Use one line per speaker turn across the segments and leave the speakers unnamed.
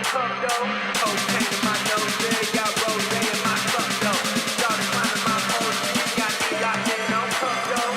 cup though. Cocaine in my nose, yeah, got rose in my cup though. Started climbing my pole, she got me locked in on cup though.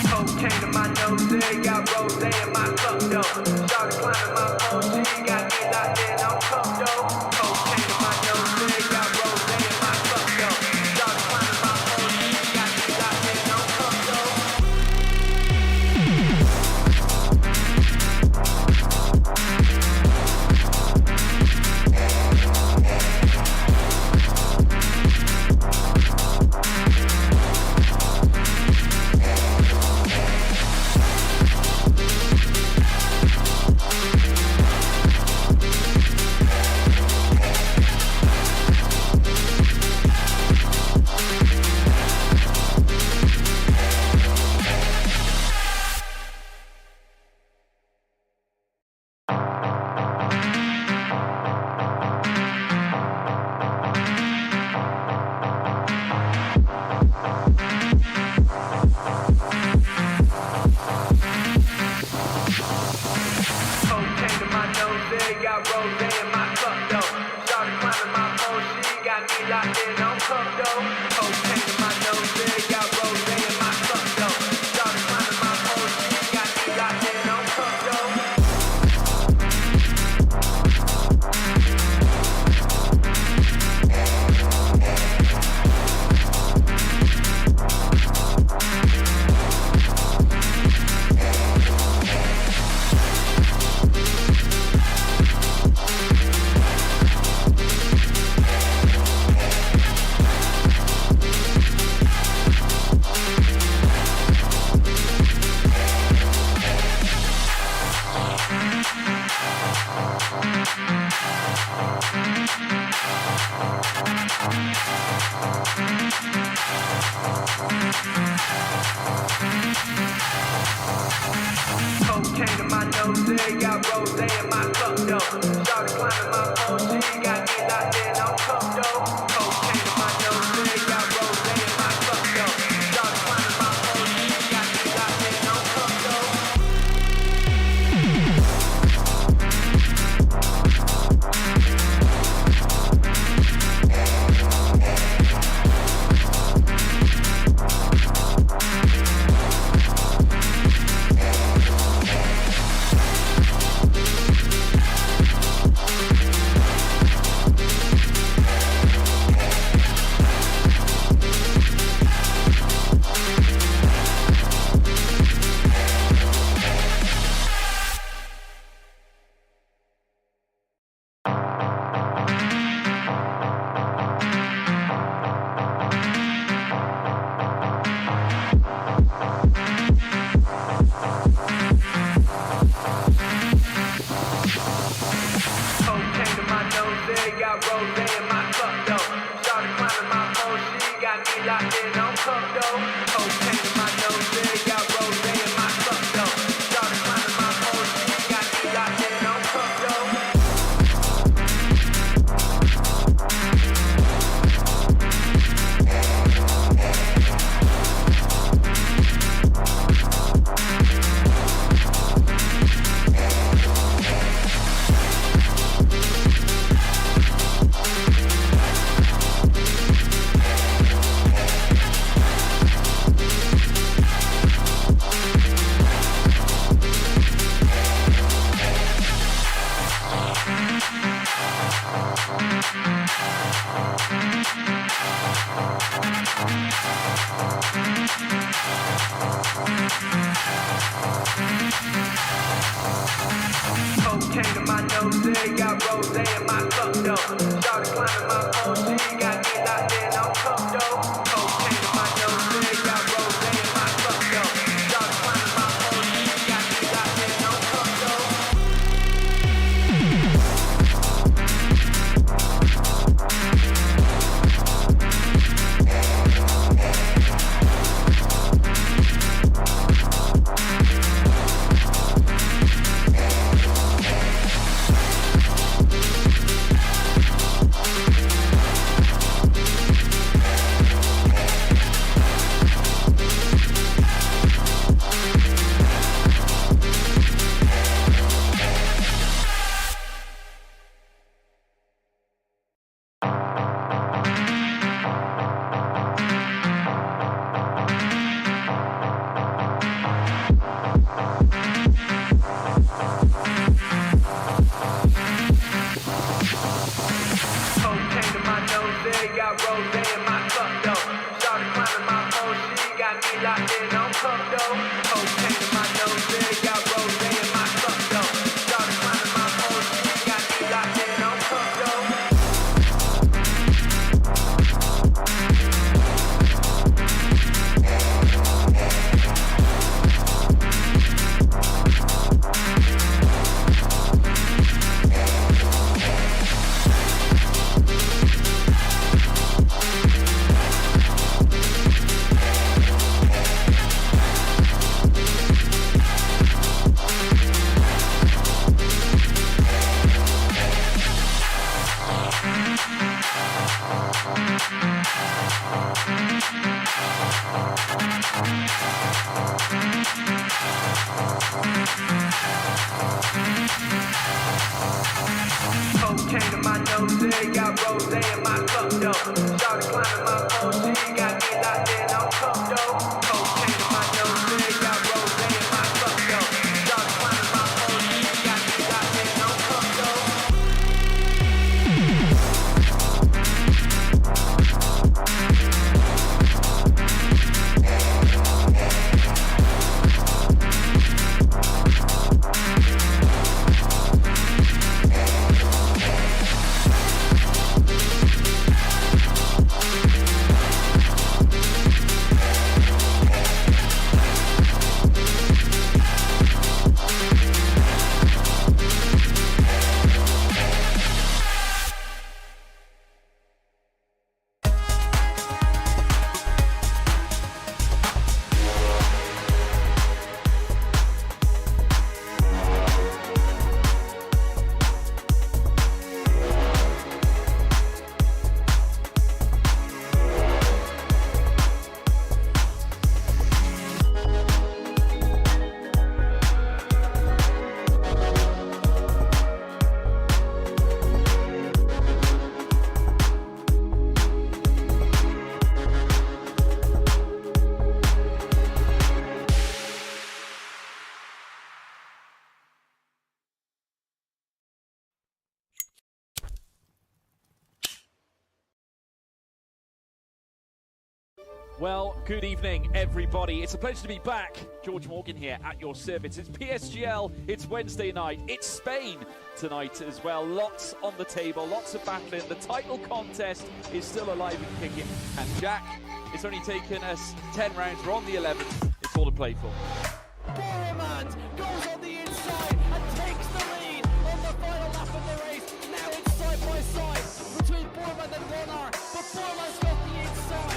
Cocaine in my nose, yeah, got rose in my cup though. Started climbing my pole, she got me locked in on cup though. Cocaine in my nose, yeah, got rose in my cup though. Started climbing my pole, she got me locked in on cup though. Cocaine in my nose, yeah, got rose in my cup though. Started climbing my pole, she got me locked in on cup though. Cocaine in my nose, yeah, got rose in my cup though. Started climbing my pole, she got me locked in on cup though. Cocaine in my nose, yeah, got rose in my cup though. Started climbing my pole, she got me locked in on cup though. Cocaine in my nose, yeah, got rose in my cup though. Started climbing my pole, she got me locked in on cup though. Cocaine in my nose, yeah, got rose in my cup though. Started climbing my pole, she got me locked in on cup though. Cocaine in my nose, yeah, got rose in my cup though. Started climbing my pole, she got me locked in on cup though. Cocaine in my nose, got rose in my cup though. Started climbing Cocaine in my nose, yeah, got rose in my cup though. Started climbing my pole, got me locked in on cup though. Cocaine in my nose, yeah, got rose in my cup though. Started climbing my pole, she got me locked in on cup though. Cocaine in my nose, yeah, got rose in my cup though. Started climbing my pole, she got me locked in on cup though.
Well, good evening, everybody. It's a pleasure to be back. George Morgan here at your service. It's PSGL, it's Wednesday night, it's Spain tonight as well. Lots on the table, lots of battling. The title contest is still alive and kicking. And Jack, it's only taken us 10 rounds. We're on the 11th. It's all to play for.
Boromant goes on the inside and takes the lead on the final lap of the race. Now it's side by side between Boromant and Warner, but Boromant's got the inside.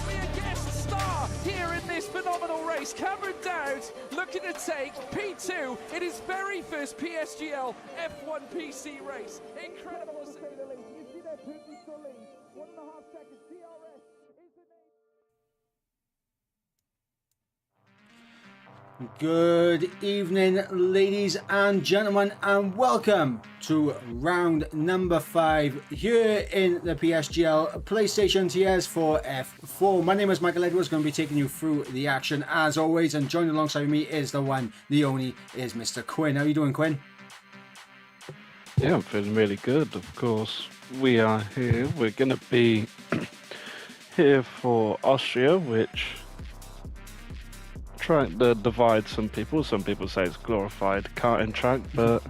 A guest star here in this phenomenal race. Cameron Dowd looking to take P2 in his very first PSGL F1 PC race. Incredible to say the least. You see that perfect lead. 1.5 seconds. DRS is the name.
Good evening, ladies and gentlemen, and welcome to round number 5 here in the PSGL PlayStation TS for F4. My name is Michael Edwards, going to be taking you through the action as always, and joined alongside me is the one, the only, is Mr. Quinn. How are you doing, Quinn?
Yeah, I'm feeling really good, of course. We are here. We're going to be here for Austria, which track that divides some people. Some people say it's glorified karting track, but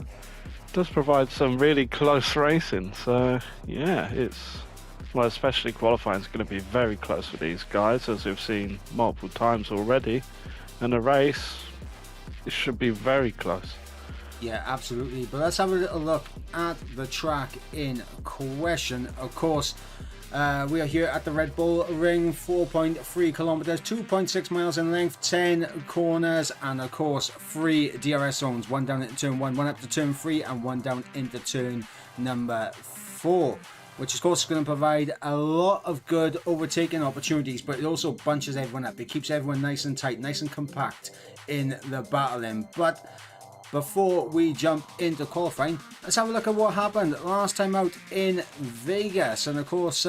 does provide some really close racing. So yeah, well, especially qualifying is going to be very close for these guys, as we've seen multiple times already. And the race, it should be very close.
Yeah, absolutely. But let's have a little look at the track in question. Of course, we are here at the Red Bull Ring, 4.3 kilometers, 2.6 miles in length, 10 corners, and of course 3 DRS zones, 1 down into turn 1, 1 up to turn 3, and 1 down into turn number 4, which of course is going to provide a lot of good overtaking opportunities, but it also bunches everyone up. It keeps everyone nice and tight, nice and compact in the battling. But before we jump into qualifying, let's have a look at what happened last time out in Vegas. And of course,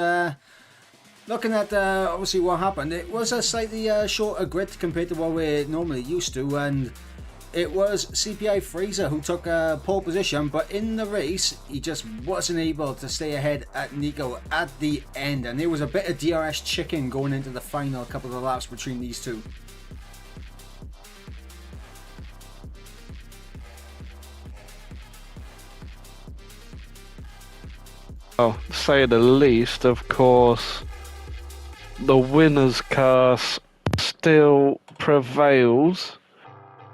looking at obviously what happened, it was a slightly shorter grid compared to what we're normally used to, and it was CPI Fraser who took pole position, but in the race he just wasn't able to stay ahead at Nico at the end, and there was a bit of DRS chicken going into the final couple of laps between these two.
well, to say the least. Of course, the winner's curse still prevails,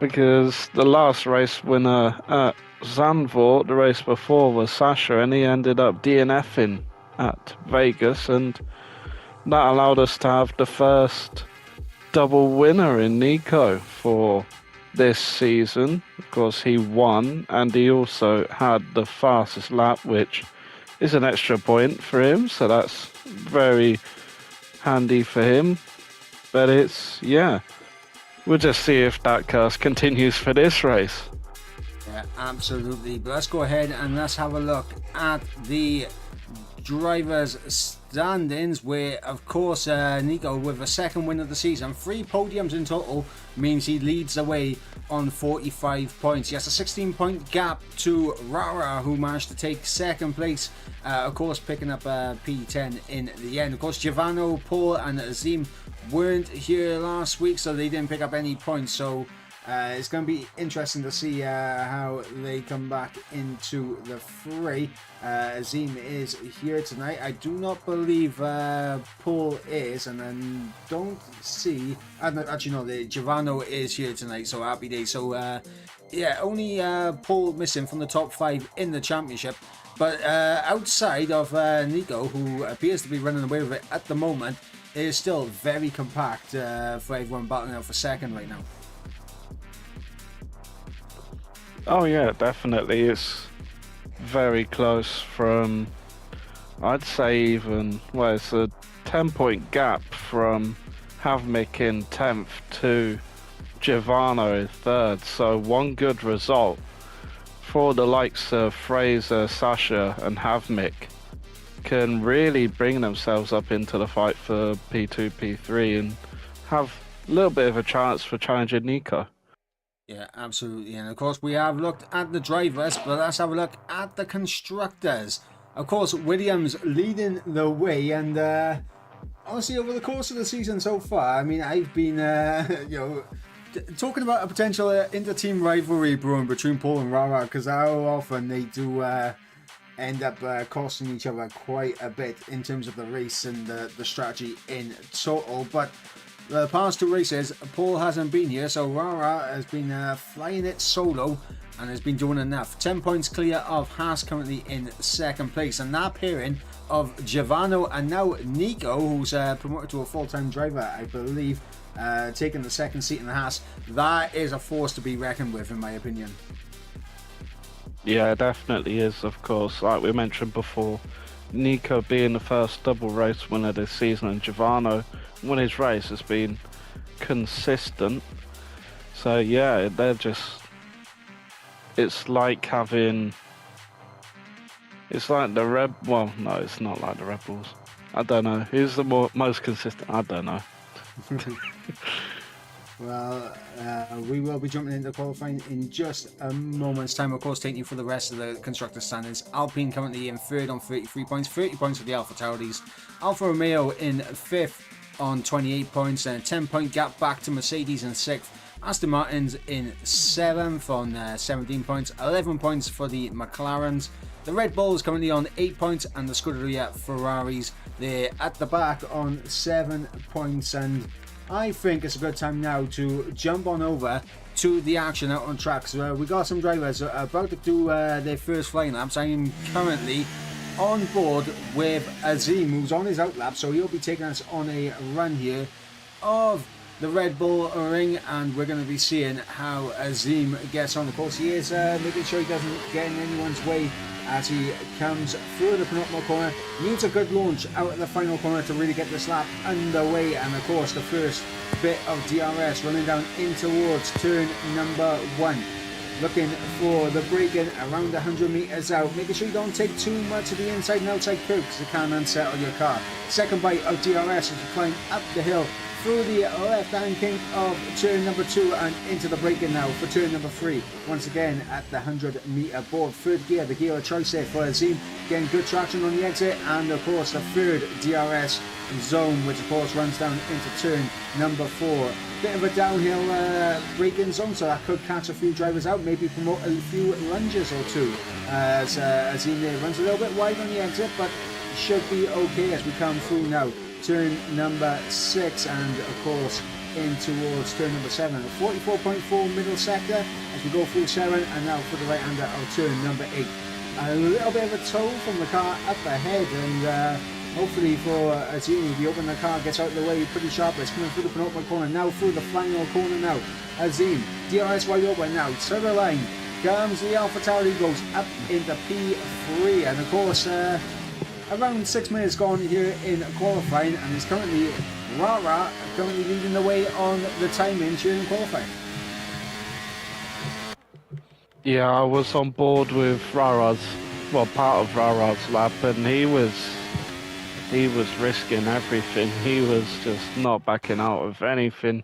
because the last race winner at Zandvoort, the race before, was Sasha, and he ended up DNFing at Vegas, and that allowed us to have the first double winner in Nico for this season. Of course, he won, and he also had the fastest lap, which is an extra point for him, so that's very handy for him. But we'll just see if that curse continues for this race.
Yeah, absolutely. But let's go ahead and let's have a look at the drivers' standings, where, of course, Nico, with a second win of the season, 3 podiums in total, means he leads the way on 45 points. He has a 16-point gap to Rara, who managed to take second place, of course, picking up P10 in the end. Of course, Giovanni, Paul, and Azim weren't here last week, so they didn't pick up any points. So it's going to be interesting to see how they come back into the fray. Azim is here tonight. I do not believe Paul is, and then don't see. Actually, no, the Giovanni is here tonight, so happy day. So, only Paul missing from the top 5 in the championship. But outside of Nico, who appears to be running away with it at the moment, it is still very compact for everyone battling out for second right now.
Oh yeah, definitely. It's very close from, I'd say even, it's a 10-point gap from Havmik in 10th to Giovanni in 3rd. So one good result for the likes of Fraser, Sasha and Havmik can really bring themselves up into the fight for P2, P3 and have a little bit of a chance for challenging Nico.
Yeah, absolutely. And of course, we have looked at the drivers, but let's have a look at the constructors. Of course, Williams leading the way, and honestly, over the course of the season so far, I mean, I've been, talking about a potential inter-team rivalry brewing between Paul and Rara, because how often they do end up costing each other quite a bit in terms of the race and the strategy in total. But the past 2 races, Paul hasn't been here, so Rara has been flying it solo and has been doing enough. 10 points clear of Haas, currently in second place, and that pairing of Giovanni and now Nico, who's promoted to a full-time driver, I believe, taking the second seat in the Haas. That is a force to be reckoned with, in my opinion.
Yeah, it definitely is. Of course, like we mentioned before, Nico being the first double race winner this season, and Giovanni, when his race has been consistent. So yeah, they're just, it's like having, it's like the well, no, it's not like the Red Bulls. I don't know, who's the most consistent? I don't know.
Well, we will be jumping into qualifying in just a moment's time, of course, taking you for the rest of the constructor standings. Alpine currently in 3rd on 33 points, 30 points for the Alpha Tauris. Alfa Romeo in 5th on 28 points, and a 10-point gap back to Mercedes in 6th. Aston Martin's in 7th on 17 points, 11 points for the McLarens. The Red Bulls currently on 8 points, and the Scuderia Ferraris, they're at the back on 7 points. And I think it's a good time now to jump on over to the action out on tracks. We got some drivers about to do their first flying laps. I am currently on board with Azim, who's on his outlap, so he'll be taking us on a run here of the Red Bull Ring, and we're going to be seeing how Azim gets on. Of course, he is making sure he doesn't get in anyone's way as he comes through the penultimate corner. Needs a good launch out of the final corner to really get this lap underway, and of course the first bit of DRS running down in towards turn number 1. Looking for the braking around 100 meters out, making sure you don't take too much of the inside and outside curve because it can unsettle your car. Second bite of DRS as you climb up the hill through the left-hand kink of turn number 2 and into the braking now for turn number 3. Once again at the 100-meter board. Third gear, the gear of choice there for Azim. Getting good traction on the exit, and of course the third DRS zone, which of course runs down into turn number 4. Bit of a downhill braking zone, so that could catch a few drivers out, maybe promote a few lunges or two. As Azim there runs a little bit wide on the exit, but should be okay as we come through now. Turn number 6, and of course in towards turn number 7. 44.4 middle sector as we go through 7, and now for the right hander of turn number 8. A little bit of a tow from the car up ahead, and hopefully for Azim, the open the car gets out of the way pretty sharply. It's coming through the penultimate corner, now through the final corner now. Azim, DRS wide open now, to the line comes the AlphaTauri, goes up into P3, and of course around 6 minutes gone here in qualifying, and it's currently Rara currently leading the way on the timing here in qualifying.
Yeah, I was on board with Rara's, well, part of Rara's lap, and he was risking everything. He was just not backing out of anything.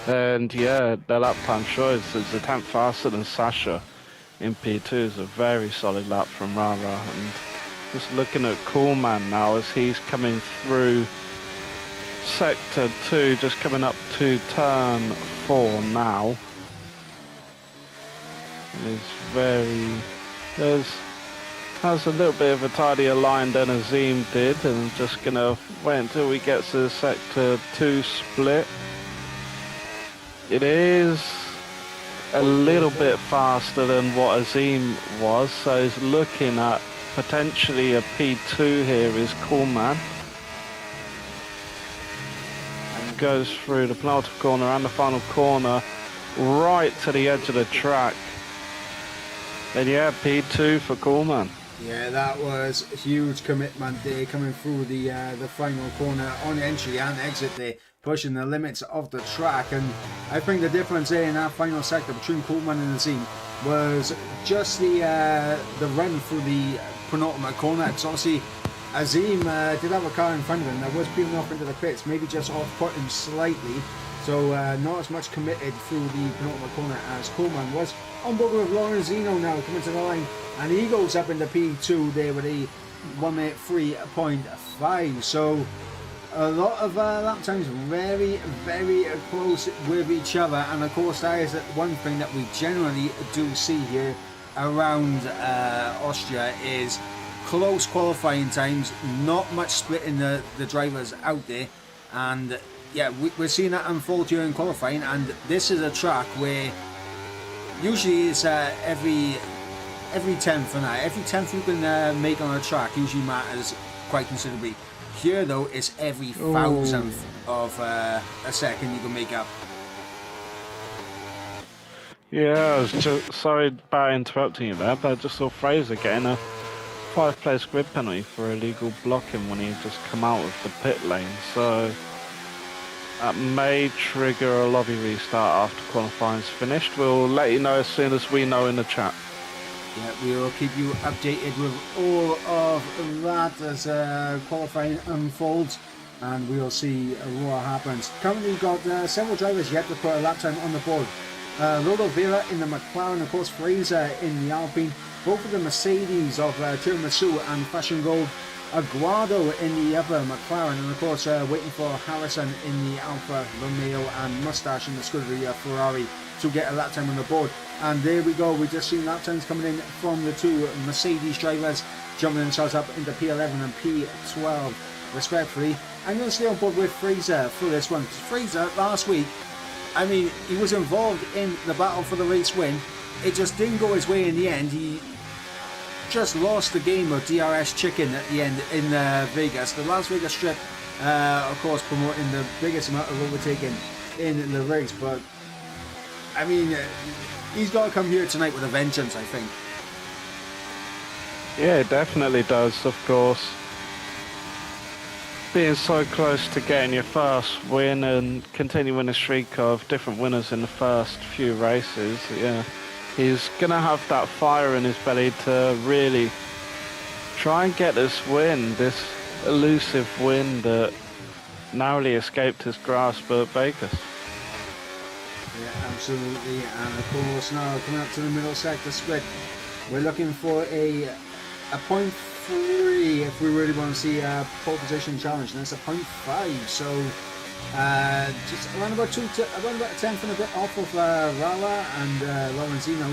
And yeah, the lap time shows it's a tenth faster than Sasha in P2. Is a very solid lap from Rara. And just looking at Coolman now as he's coming through sector 2, just coming up to turn 4 now. Has a little bit of a tidier line than Azim did, and I'm just gonna wait until we get to the sector 2 split. It is a little bit faster than what Azim was, so he's looking at potentially a P2 here is Coolman. And goes through the penultimate corner and the final corner right to the edge of the track. And yeah, P2 for Coolman.
Yeah, that was a huge commitment there, coming through the final corner on entry and exit there, pushing the limits of the track. And I think the difference there in that final sector between Coolman and Azim was just the run through the penultimate corner. It's obviously Azim did have a car in front of him that was peeling off into the pits, maybe just off-put him slightly, so not as much committed through the penultimate corner as Coolman was. On board with Lorenzino now coming to the line, and he goes up into P2 there with a 1 minute 3.5. So a lot of lap times very, very close with each other, and of course that is one thing that we generally do see here around Austria is close qualifying times, not much splitting the drivers out there. And yeah, we're seeing that unfold here in qualifying, and this is a track where usually it's every 10th and every 10th you can make on a track usually matters quite considerably. Here though, it's every thousandth of a second you can make up.
Yeah, I was just sorry about interrupting you there, but I just saw Fraser getting a 5-place grid penalty for illegal blocking when he just come out of the pit lane. So that may trigger a lobby restart after qualifying's finished. We'll let you know as soon as we know in the chat.
Yeah, we will keep you updated with all of that as qualifying unfolds, and we'll see what happens. Currently got several drivers yet to put a lap time on the board. Lodo Vera in the McLaren, of course Fraser in the Alpine, both of the Mercedes of Tiramisu and Fashion Gold, Aguado in the other McLaren, and of course waiting for Harrison in the Alfa Romeo, and Mustache in the Scuderia Ferrari to get a lap time on the board. And there we go, we just seen lap times coming in from the two Mercedes drivers, jumping themselves up into P11 and P12 respectively. I'm going to stay on board with Fraser for this one, because Fraser last week, I mean, he was involved in the battle for the race win. It just didn't go his way in the end. He just lost the game of DRS chicken at the end in Vegas. The Las Vegas Strip, of course, promoting the biggest amount of overtaking in the race. But, I mean, he's got to come here tonight with a vengeance, I think.
Yeah, it definitely does, of course. Being so close to getting your first win and continuing a streak of different winners in the first few races, yeah, he's going to have that fire in his belly to really try and get this win, this elusive win that narrowly escaped his grasp at Vegas.
Yeah, absolutely. And of course, now coming up to the middle sector split, we're looking for a point 3 if we really want to see a pole position challenge, and that's a point 5. So just around about a tenth and a bit off of Rala and Lorenzino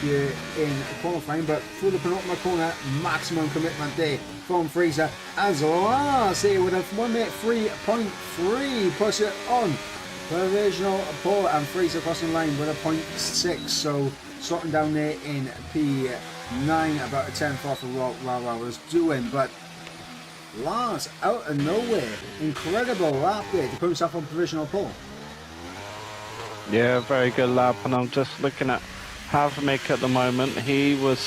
here in qualifying, but through the penultimate corner, maximum commitment there from Fraser as last here with a 1 minute 3.3 puts it on provisional pole, and Fraser crossing the line with a 0.6, so slotting down there in P9, about a tenth off of what Rara was doing. But Lars, out of nowhere, incredible lap there to put himself on provisional pole.
Yeah, very good lap, and I'm just looking at Havmik at the moment. He was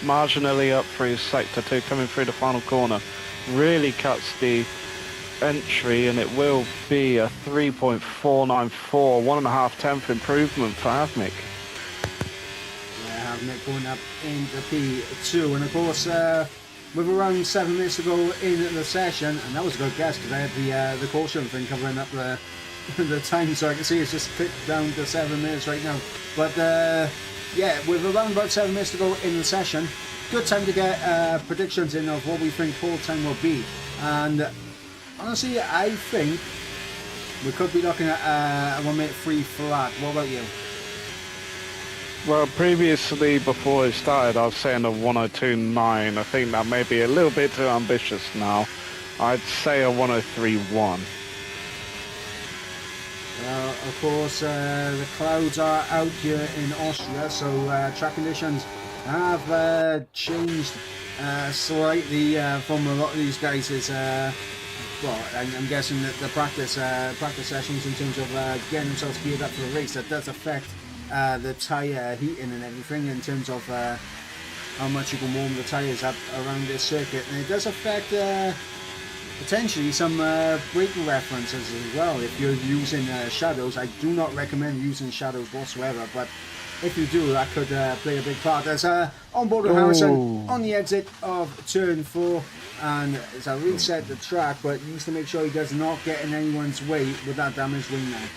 marginally up for his sector 2 coming through the final corner. Really cuts the entry, and it will be a 3.494, 1.5 tenth improvement for Havmik.
Yeah, Havmik going up into P2, and of course with around 7 minutes to go in the session, and that was a good guess because I had the caution thing covering up the time, so I can see it's just clicked down to 7 minutes right now. But yeah, with around about 7 minutes to go in the session, good time to get predictions in of what we think pole time will be. And honestly, I think we could be looking at a 1 minute 3 flat. What about you?
Well, previously, before it started, I was saying a 102.9. I think that may be a little bit too ambitious now. I'd say a 103.1.
Of course, the clouds are out here in Austria, so track conditions have changed slightly from a lot of these guys. Well, I'm guessing that the practice sessions in terms of getting themselves geared up for the race, that does affect the tyre heating and everything in terms of how much you can warm the tyres up around this circuit, and it does affect potentially some braking references as well. If you're using shadows, I do not recommend using shadows whatsoever, but if you do, that could play a big part. There's on board with Harrison on the exit of turn 4, and it's a reset the track, but he needs to make sure he does not get in anyone's way with that damaged wing now.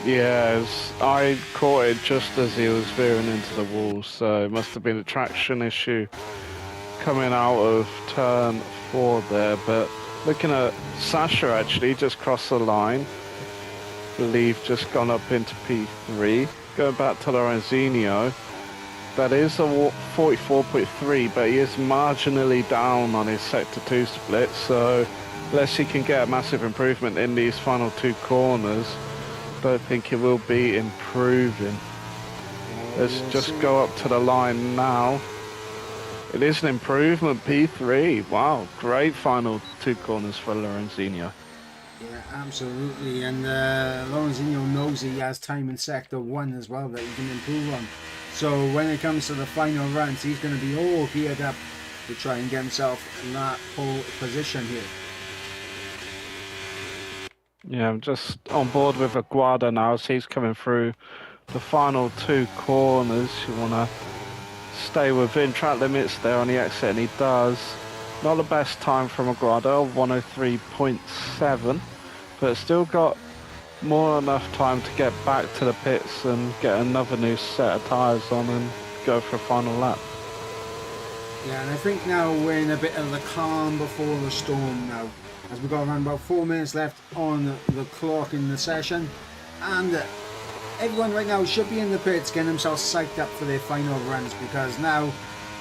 Yes, I caught it just as he was veering into the wall, so it must have been a traction issue coming out of turn 4 there. But looking at Sasha, actually just crossed the line, believe just gone up into P3. Going back to Lorenzino, that is a 44.3, but he is marginally down on his sector 2 split, so unless he can get a massive improvement in these final 2 corners, don't think it will be improving. Let's just go up to the line now. It is an improvement, P3. Wow, great final 2 corners for Lorenzino.
Yeah, absolutely, and Lorenzino knows he has time in sector 1 as well that he can improve on. So when it comes to the final runs, he's going to be all geared up to try and get himself in that pole position here.
Yeah, I'm just on board with Aguada now as he's coming through the final 2 corners. You want to stay within track limits there on the exit, and he does. Not the best time from Aguada, 103.7, but still got more than enough time to get back to the pits and get another new set of tyres on and go for a final lap.
Yeah, and I think now we're in a bit of the calm before the storm now, as we've got around about 4 minutes left on the clock in the session, and everyone right now should be in the pits getting themselves psyched up for their final runs, because now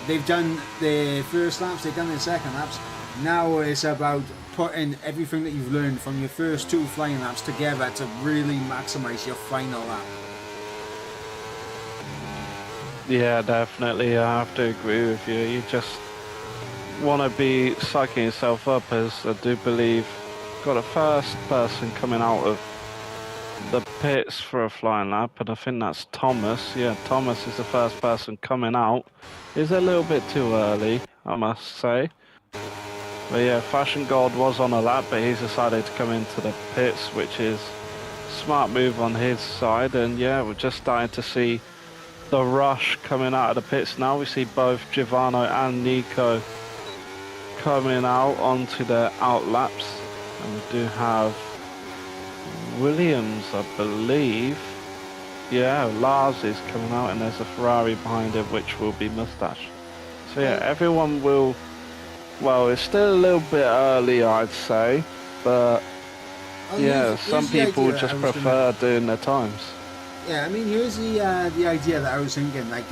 they've done their first laps, they've done their second laps. Now it's about putting everything that you've learned from your first 2 flying laps together to really maximise your final lap.
Yeah, definitely. I have to agree with you. You just want to be psyching yourself up, as I do believe got a first person coming out of the pits for a flying lap, and I think that's Thomas. Yeah, Thomas is the first person coming out. Is a little bit too early, I must say. But yeah, Fashion Gold was on a lap, but he's decided to come into the pits, which is a smart move on his side. And yeah, we're just starting to see the rush coming out of the pits now. We see both Giovanni and Nico coming out onto their out laps. And we do have Williams, I believe. Yeah, Lars is coming out, and there's a Ferrari behind him, which will be Mustache. So yeah, everyone will. Well, it's still a little bit early, I'd say, but yeah, some people just prefer doing their times.
Yeah, I mean, here's the idea that I was thinking. Like,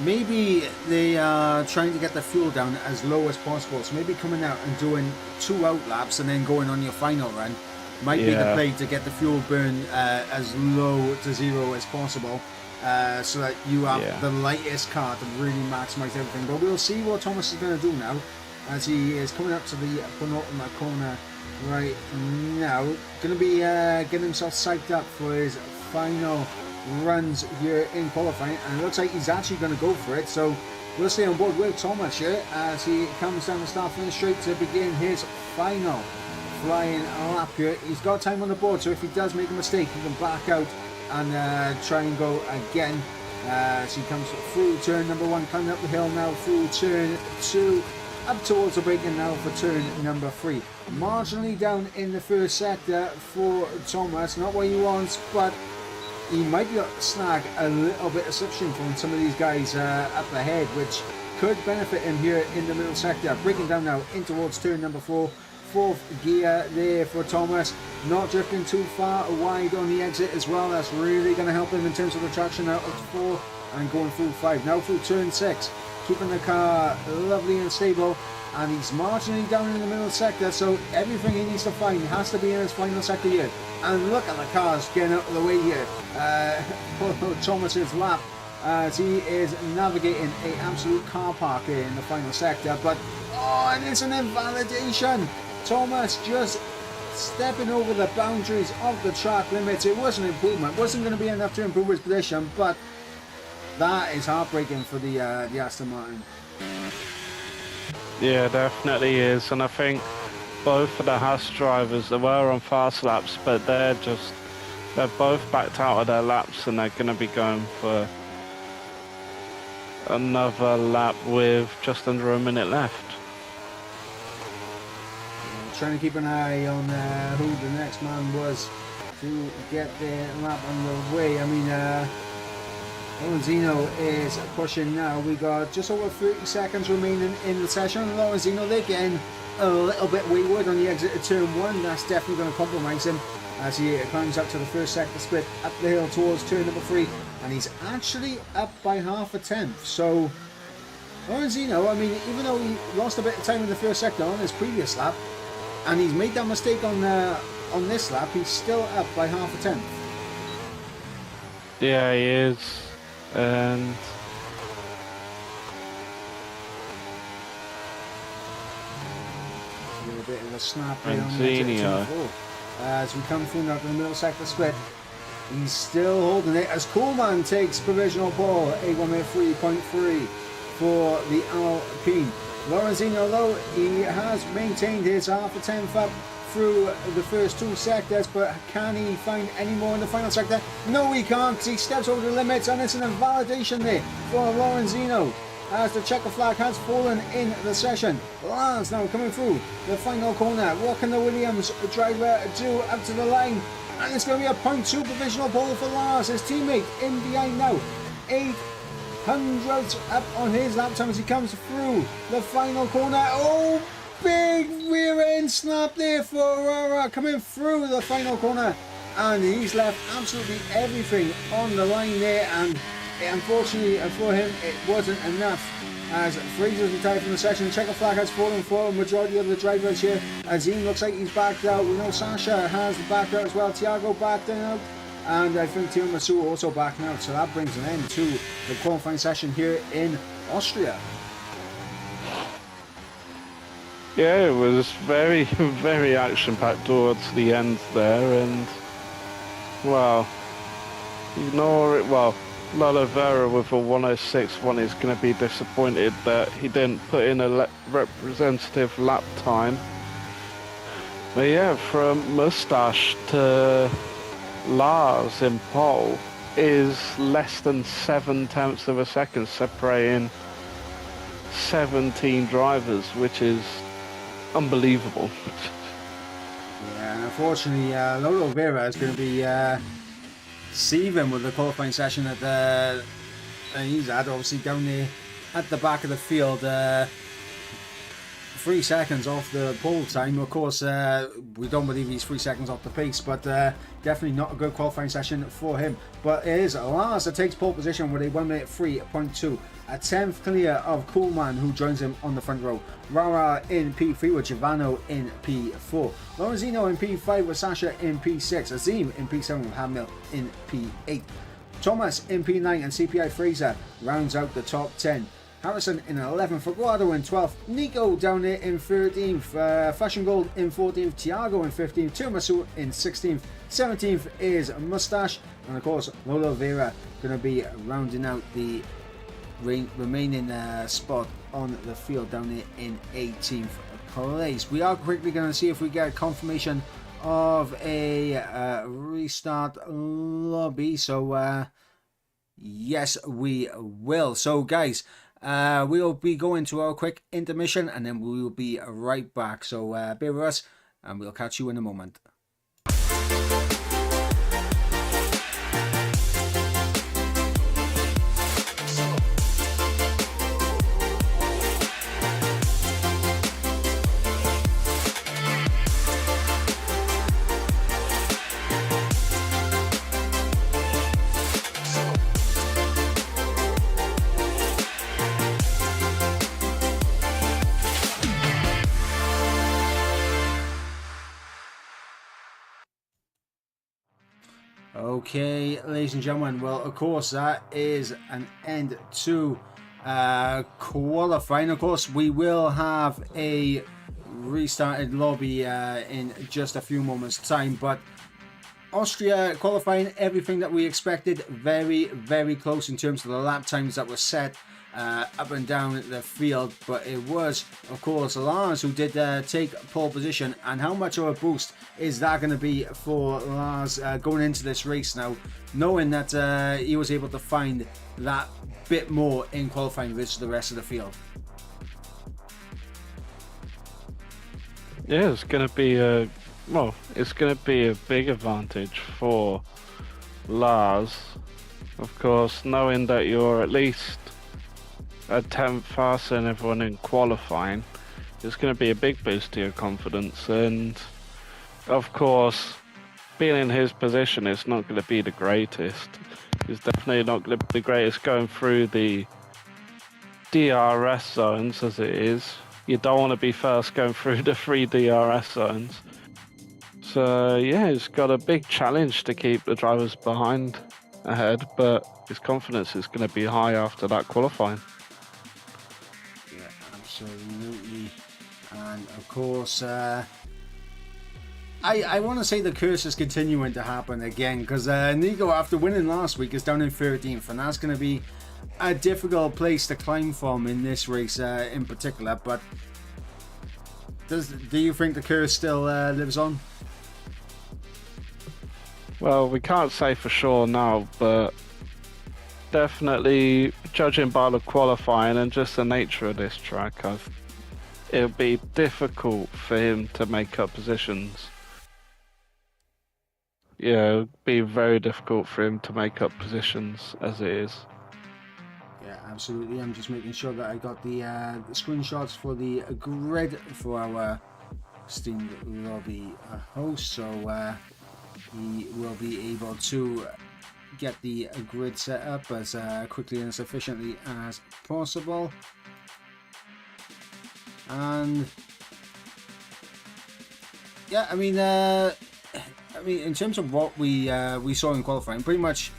maybe they are trying to get the fuel down as low as possible. So maybe coming out and doing 2 out laps and then going on your final run might be the play to get the fuel burn as low to 0 as possible. So that you have the lightest car to really maximise everything. But we'll see what Thomas is going to do now, as he is coming up to the penultimate corner right now. Going to be getting himself psyched up for his final runs here in qualifying, and it looks like he's actually going to go for it. So we'll stay on board with Thomas here as he comes down the start finish straight to begin his final flying lap here. He's got time on the board, so if he does make a mistake, he can back out and try and go again. So he comes through turn number 1, climbing up the hill now through turn 2, up towards the braking now for turn number 3. Marginally down in the first sector for Thomas, not what he wants, but he might be able to snag a little bit of slipstream from some of these guys up ahead, which could benefit him here in the middle sector. Breaking down now in towards turn number 4. 4th gear there for Thomas, not drifting too far wide on the exit as well. That's really going to help him in terms of the traction out of 4 and going through 5. Now through turn 6, keeping the car lovely and stable, and he's marginally down in the middle sector, so everything he needs to find has to be in his final sector here. And look at the cars getting out of the way here. Thomas's lap as he is navigating an absolute car park here in the final sector, but and it's an invalidation. Thomas just stepping over the boundaries of the track limits. It was an improvement, wasn't going to be enough to improve his position, but that is heartbreaking for the Aston Martin.
Yeah, definitely is, and I think both of the Haas drivers, they were on fast laps, but they're both backed out of their laps, and they're going to be going for another lap with just under a minute left.
Trying to keep an eye on who the next man was to get their lap underway. I mean, Lorenzino is pushing now. We got just over 30 seconds remaining in the session. Lorenzino, they're getting a little bit wayward on the exit of turn 1. That's definitely going to compromise him as he climbs up to the first sector split up the hill towards turn number 3, and he's actually up by half a tenth. So Lorenzino, I mean, even though he lost a bit of time in the first sector on his previous lap, and he's made that mistake on this lap, he's still up by half a tenth.
Yeah, he is. And
a little bit of a snap there on the as we come through now to the middle sector split. He's still holding it as Coleman takes provisional pole, A103.3 for the Alpine. Lorenzino, though, he has maintained his half a tenth up through the first 2 sectors, but can he find any more in the final sector? No, he can't. He steps over the limits, and it's an invalidation there for Lorenzino as the checker flag has fallen in the session. Lars now coming through the final corner. What can the Williams driver do up to the line? And it's going to be a 0.2 provisional pole for Lars, his teammate in behind now. 800 up on his lap time as he comes through the final corner. Oh, big rear end snap there for Aurora coming through the final corner, and he's left absolutely everything on the line there, and unfortunately for him it wasn't enough as Fraser's retired from the session. The checker flag has fallen for a majority of the drivers here. Azim looks like he's backed out. We know Sasha has backed out as well. Thiago backed out, and I think Tiramisu also backed out. So that brings an end to the qualifying session here in Austria.
yeah, it was very, very action-packed towards the end there, and well, ignore it. Well, Lalavera with a 106.1 is going to be disappointed that he didn't put in a representative lap time. But yeah, from Mustache to Lars in pole is less than 0.7 of a second separating 17 drivers, which is unbelievable.
Yeah, and unfortunately, Lolo Vera is going to be seething with the qualifying session that he's had, obviously down there at the back of the field. 3 seconds off the pole time. Of course, we don't believe he's 3 seconds off the pace, but definitely not a good qualifying session for him. But it is Lars that takes pole position with a 1 minute 3.2. A 10th clear of Coolman, who joins him on the front row. Rara in P3 with Giovanni in P4. Lorenzino in P5 with Sasha in P6. Azim in P7 with Hamil in P8. Thomas in P9 and CPI Fraser rounds out the top 10. Harrison in 11th, Faguado in 12th, Nico down there in 13th, Fashion Gold in 14th, Thiago in 15th, Tiramisu in 16th, 17th is Mustache, and of course Lolo Vera going to be rounding out the remaining spot on the field down there in 18th place. We are quickly going to see if we get confirmation of a restart lobby, so yes we will. So guys, we'll be going to our quick intermission and then we will be right back. So bear with us and we'll catch you in a moment. Okay, ladies and gentlemen, well, of course, that is an end to qualifying. Of course, we will have a restarted lobby in just a few moments' time, but Austria qualifying, everything that we expected, very, very close in terms of the lap times that were set up and down the field, but it was, of course, Lars who did take pole position. And how much of a boost is that going to be for Lars going into this race now, knowing that he was able to find that bit more in qualifying versus the rest of the field?
Yeah, it's going to be a big advantage for Lars, of course, knowing that you're at least a 10th faster than everyone in qualifying. It's going to be a big boost to your confidence, and of course, being in his position, it's not going to be the greatest. It's definitely not going to be the greatest going through the DRS zones as it is. You don't want to be first going through the 3 DRS zones. So yeah, he's got a big challenge to keep the drivers behind ahead, but his confidence is going to be high after that qualifying.
Yeah, absolutely. And of course, I want to say the curse is continuing to happen again, because Nico, after winning last week, is down in 13th, and that's going to be a difficult place to climb from in this race in particular. But do you think the curse still lives on?
Well, we can't say for sure now, but definitely judging by the qualifying and just the nature of this track, it'll be difficult for him to make up positions. Yeah, it'll be very difficult for him to make up positions as it is.
Yeah, absolutely. I'm just making sure that I got the screenshots for the grid for our Steam Lobby host, so he will be able to get the grid set up as quickly and as efficiently as possible. And yeah, I mean, in terms of what we saw in qualifying, pretty much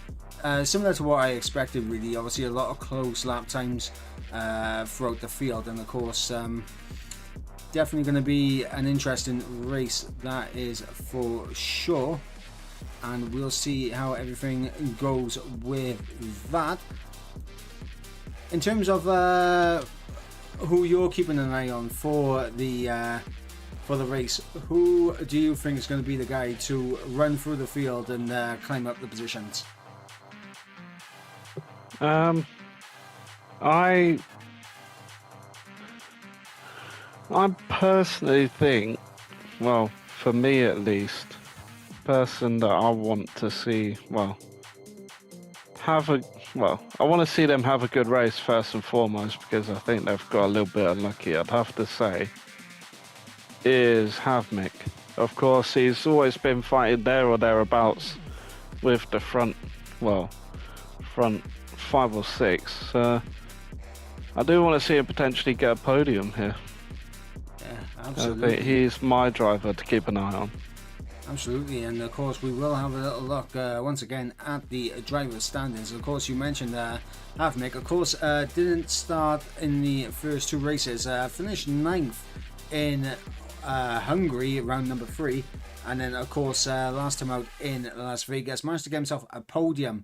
similar to what I expected, really. Obviously, a lot of close lap times throughout the field, and of course, definitely going to be an interesting race, that is for sure. And we'll see how everything goes with that. In terms of who you're keeping an eye on for the race, who do you think is going to be the guy to run through the field and climb up the positions?
I personally think, well, for me at least, person that I want to see, I want to see them have a good race first and foremost, because I think they've got a little bit unlucky, I'd have to say, is Havmik. Of course, he's always been fighting there or thereabouts with the front 5 or 6. I do want to see him potentially get a podium here.
Yeah,
I
absolutely.
think he's my driver to keep an eye on.
Absolutely, and of course we will have a little look once again at the driver's standings. Of course, you mentioned Havmik. Of course, didn't start in the first 2 races. Finished 9th in Hungary, round number 3, and then of course last time out in Las Vegas, managed to get himself a podium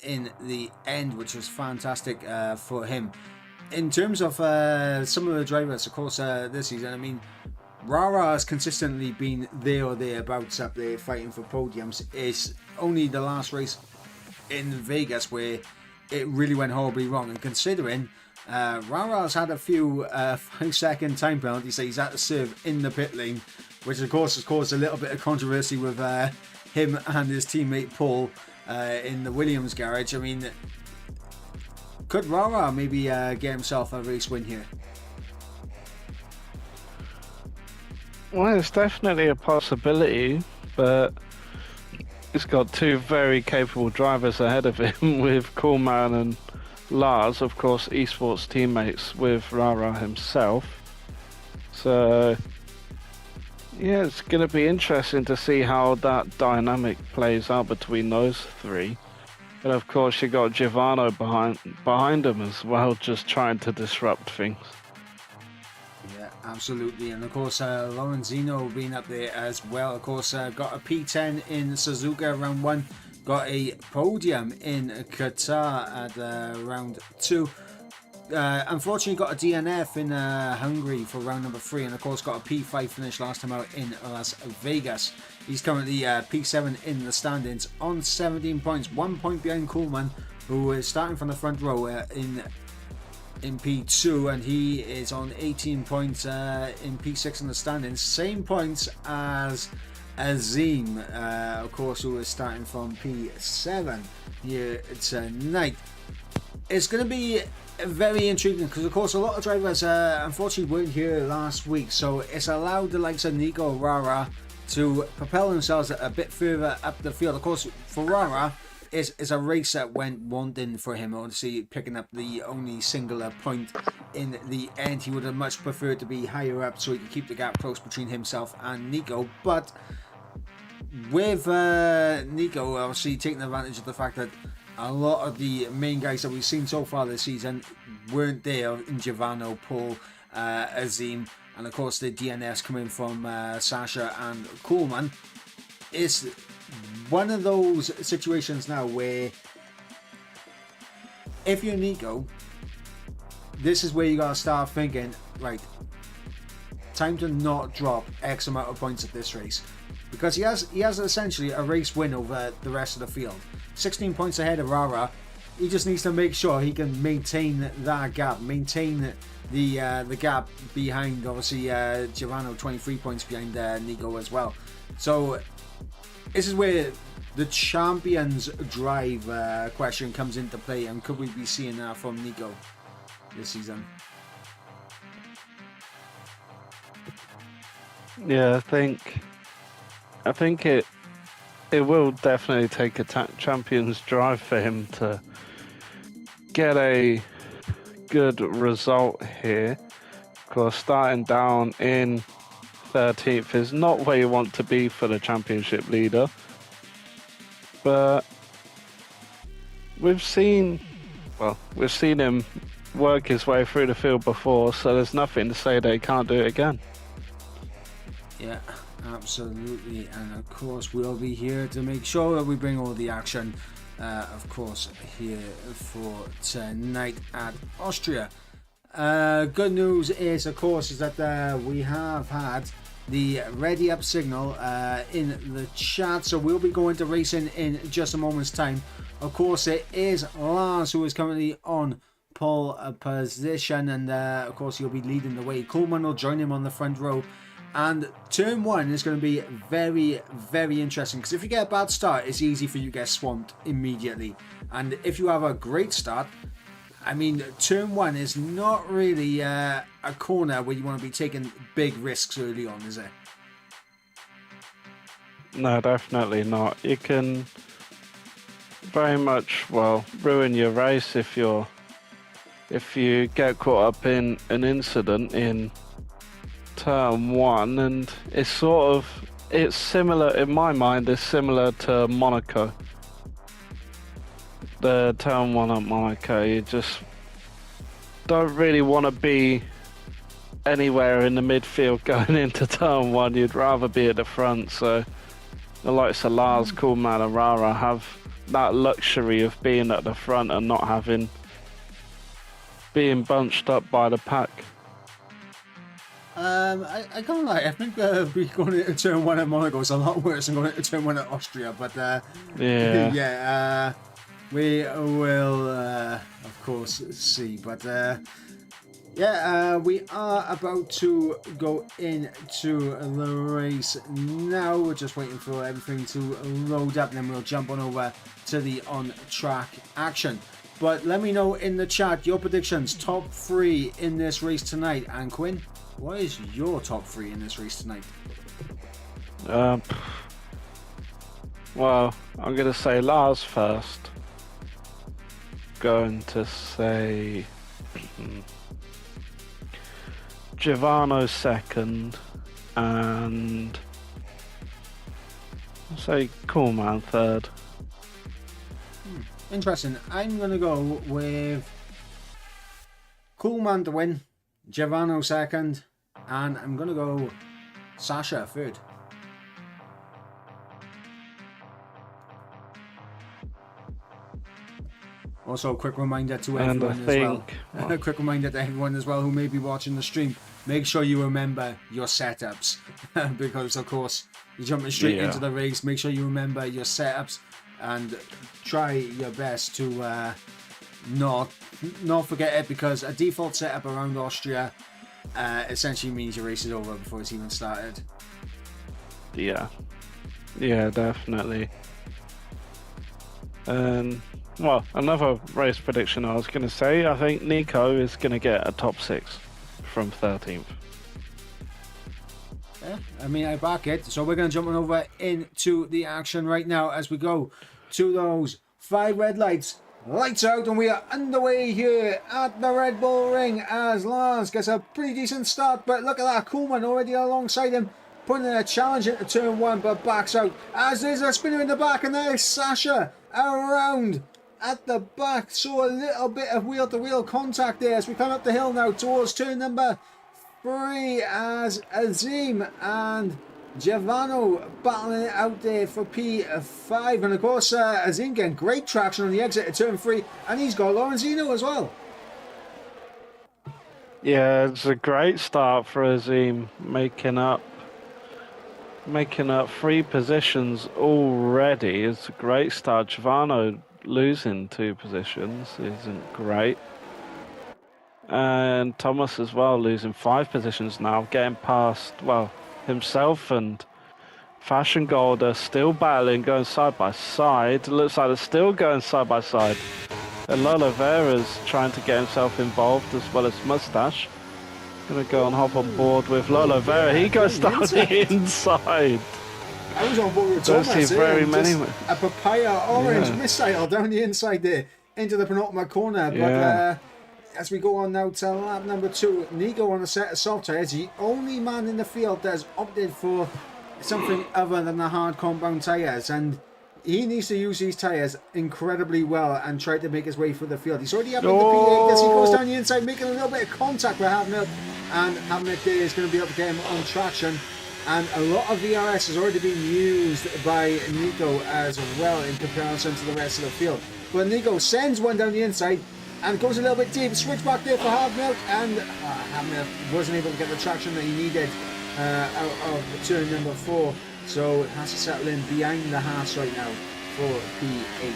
in the end, which was fantastic for him. In terms of some of the drivers, of course, this season, I mean, Rara has consistently been there or thereabouts up there fighting for podiums. It's only the last race in Vegas where it really went horribly wrong, and considering Rara has had a few 5-second time penalties that he's had to serve in the pit lane, which of course has caused a little bit of controversy with him and his teammate Paul in the Williams garage. I mean, could Rara maybe get himself a race win here?
Well, it's definitely a possibility, but he's got 2 very capable drivers ahead of him with Kuhlmann and Lars, of course, esports teammates with Rara himself. So, yeah, it's going to be interesting to see how that dynamic plays out between those 3. And of course, you got Giovanni behind him as well, just trying to disrupt things.
Yeah, absolutely. And of course, Lorenzino being up there as well. Of course, got a P10 in Suzuka round 1. Got a podium in Qatar at round 2. Unfortunately, got a DNF in Hungary for round number 3. And of course, got a P5 finish last time out in Las Vegas. He's currently P7 in the standings on 17 points. 1 point behind Kuhlmann, who is starting from the front row in P2, and he is on 18 points in P6 in the standings. Same points as Azim, of course, who is starting from P7 here tonight. It's going to be very intriguing because, of course, a lot of drivers unfortunately weren't here last week, so it's allowed the likes of Nico Rara to propel themselves a bit further up the field. Of course, for Rara, it's a race that went wanting for him. Obviously, picking up the only singular point in the end. He would have much preferred to be higher up so he could keep the gap close between himself and Nico. But with Nico obviously taking advantage of the fact that a lot of the main guys that we've seen so far this season weren't there in Giovanni, Paul, Azim, and of course the DNS coming from Sasha and Kuhlmann. It's one of those situations now where if you're Nico, this is where you gotta start thinking, right, time to not drop X amount of points at this race, because he has essentially a race win over the rest of the field. 16 points ahead of Rara. He just needs to make sure he can maintain that gap, maintain the gap behind, obviously, Giovanni, 23 points behind Nico as well. So this is where the champions drive question comes into play, and could we be seeing that from Nico this season?
Yeah, I think it will definitely take a champion's drive for him to get a good result here. Of course, starting down in 13th is not where you want to be for the championship leader, but we've seen him work his way through the field before, so there's nothing to say that he can't do it again.
Yeah, absolutely. And of course, we'll be here to make sure that we bring all the action, of course, here for tonight at Austria. Good news is, of course, is that we have had the ready up signal in the chat, so we'll be going to racing in just a moment's time. Of course, it is Lars who is currently on pole position, and of course he'll be leading the way. Coleman will join him on the front row. And turn 1 is going to be very, very interesting, because if you get a bad start, it's easy for you to get swamped immediately. And if you have a great start, I mean, turn 1 is not really a corner where you want to be taking big risks early on, is it?
No, definitely not. You can very much, well, ruin your race if you get caught up in an incident in turn 1, and it's similar, in my mind, it's similar to Monaco. The turn 1 at Monaco, you just don't really want to be anywhere in the midfield going into turn 1. You'd rather be at the front, so the likes of Lars, Kuhlmann and Rara have that luxury of being at the front and not being bunched up by the pack.
I can't lie, I think we going into turn 1 at Monaco is a lot worse than going into turn 1 at Austria, but yeah, we will of course see, but we are about to go into the race now. We're just waiting for everything to load up, and then we'll jump on over to the on-track action. But let me know in the chat your predictions, top 3 in this race tonight. And Quinn, what is your top 3 in this race tonight?
Well, I'm going to say Lars first. Going to say Giovanni second, and I'll say Kuhlmann third.
Interesting. I'm going to go with Kuhlmann to win, Giovanni second, and I'm going to go Sasha third. Also, a quick reminder to everyone as well. A quick reminder to everyone as well who may be watching the stream. Make sure you remember your setups, because of course you're jumping straight into the race. Make sure you remember your setups and try your best to not forget it, because a default setup around Austria essentially means your race is over before it's even started.
Yeah, definitely. Well, another race prediction I was going to say, I think Nico is going to get a top 6 from 13th.
Yeah, I mean, I back it. So we're going to jump on over into the action right now as we go to those 5 red lights. Lights out, and we are underway here at the Red Bull Ring as Lars gets a pretty decent start. But look at that, Kuhlmann already alongside him, putting in a challenge into turn 1, but backs out as there's a spinner in the back, and there's Sasha around at the back. So a little bit of wheel-to-wheel contact there as we come up the hill now towards turn number 3 as Azim and Giovanni battling it out there for P5. And of course Azim getting great traction on the exit at turn 3, and he's got Lorenzino as well.
Yeah, it's a great start for Azim, making up 3 positions already. It's a great start. Giovanni losing 2 positions isn't great. And Thomas as well losing 5 positions now, getting past, well, himself and Fashion Gold are still battling, going side by side. It looks like they're still going side by side. And Lola Vera's trying to get himself involved, as well as Mustache. Gonna go and hop on board with Lola Vera. He goes down the inside.
I was on board with Thomas.
Don't see very many.
A papaya orange missile down the inside there into the penultimate corner. But as we go on now to lap number 2, Nico on a set of soft tyres, the only man in the field that has opted for something other than the hard compound tyres, and he needs to use these tyres incredibly well and try to make his way through the field. He's already up in the P8 as he goes down the inside, making a little bit of contact with Havnil, and Havnil there is going to be able to get him on traction. And a lot of VRS has already been used by Nico as well in comparison to the rest of the field. But Nico sends one down the inside and goes a little bit deep. Switch back there for Havnil, and Havnil wasn't able to get the traction that he needed out of turn number 4. So it has to settle in behind the Haas right now for P8.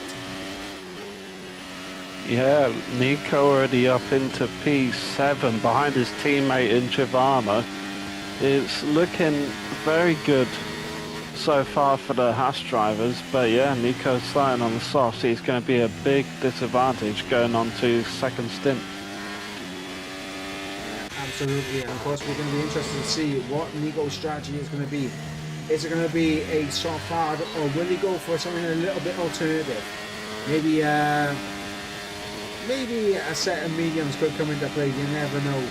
Yeah, Nico already up into P7 behind his teammate in Giovanna. It's looking very good so far for the Haas drivers, but yeah, Nico's starting on the soft, so he's going to be a big disadvantage going on to second stint.
Absolutely, and of course we're going to be interested to see what Nico's strategy is going to be. Is it going to be a soft hard, or will he go for something a little bit alternative? Maybe a set of mediums could come into play, you never know.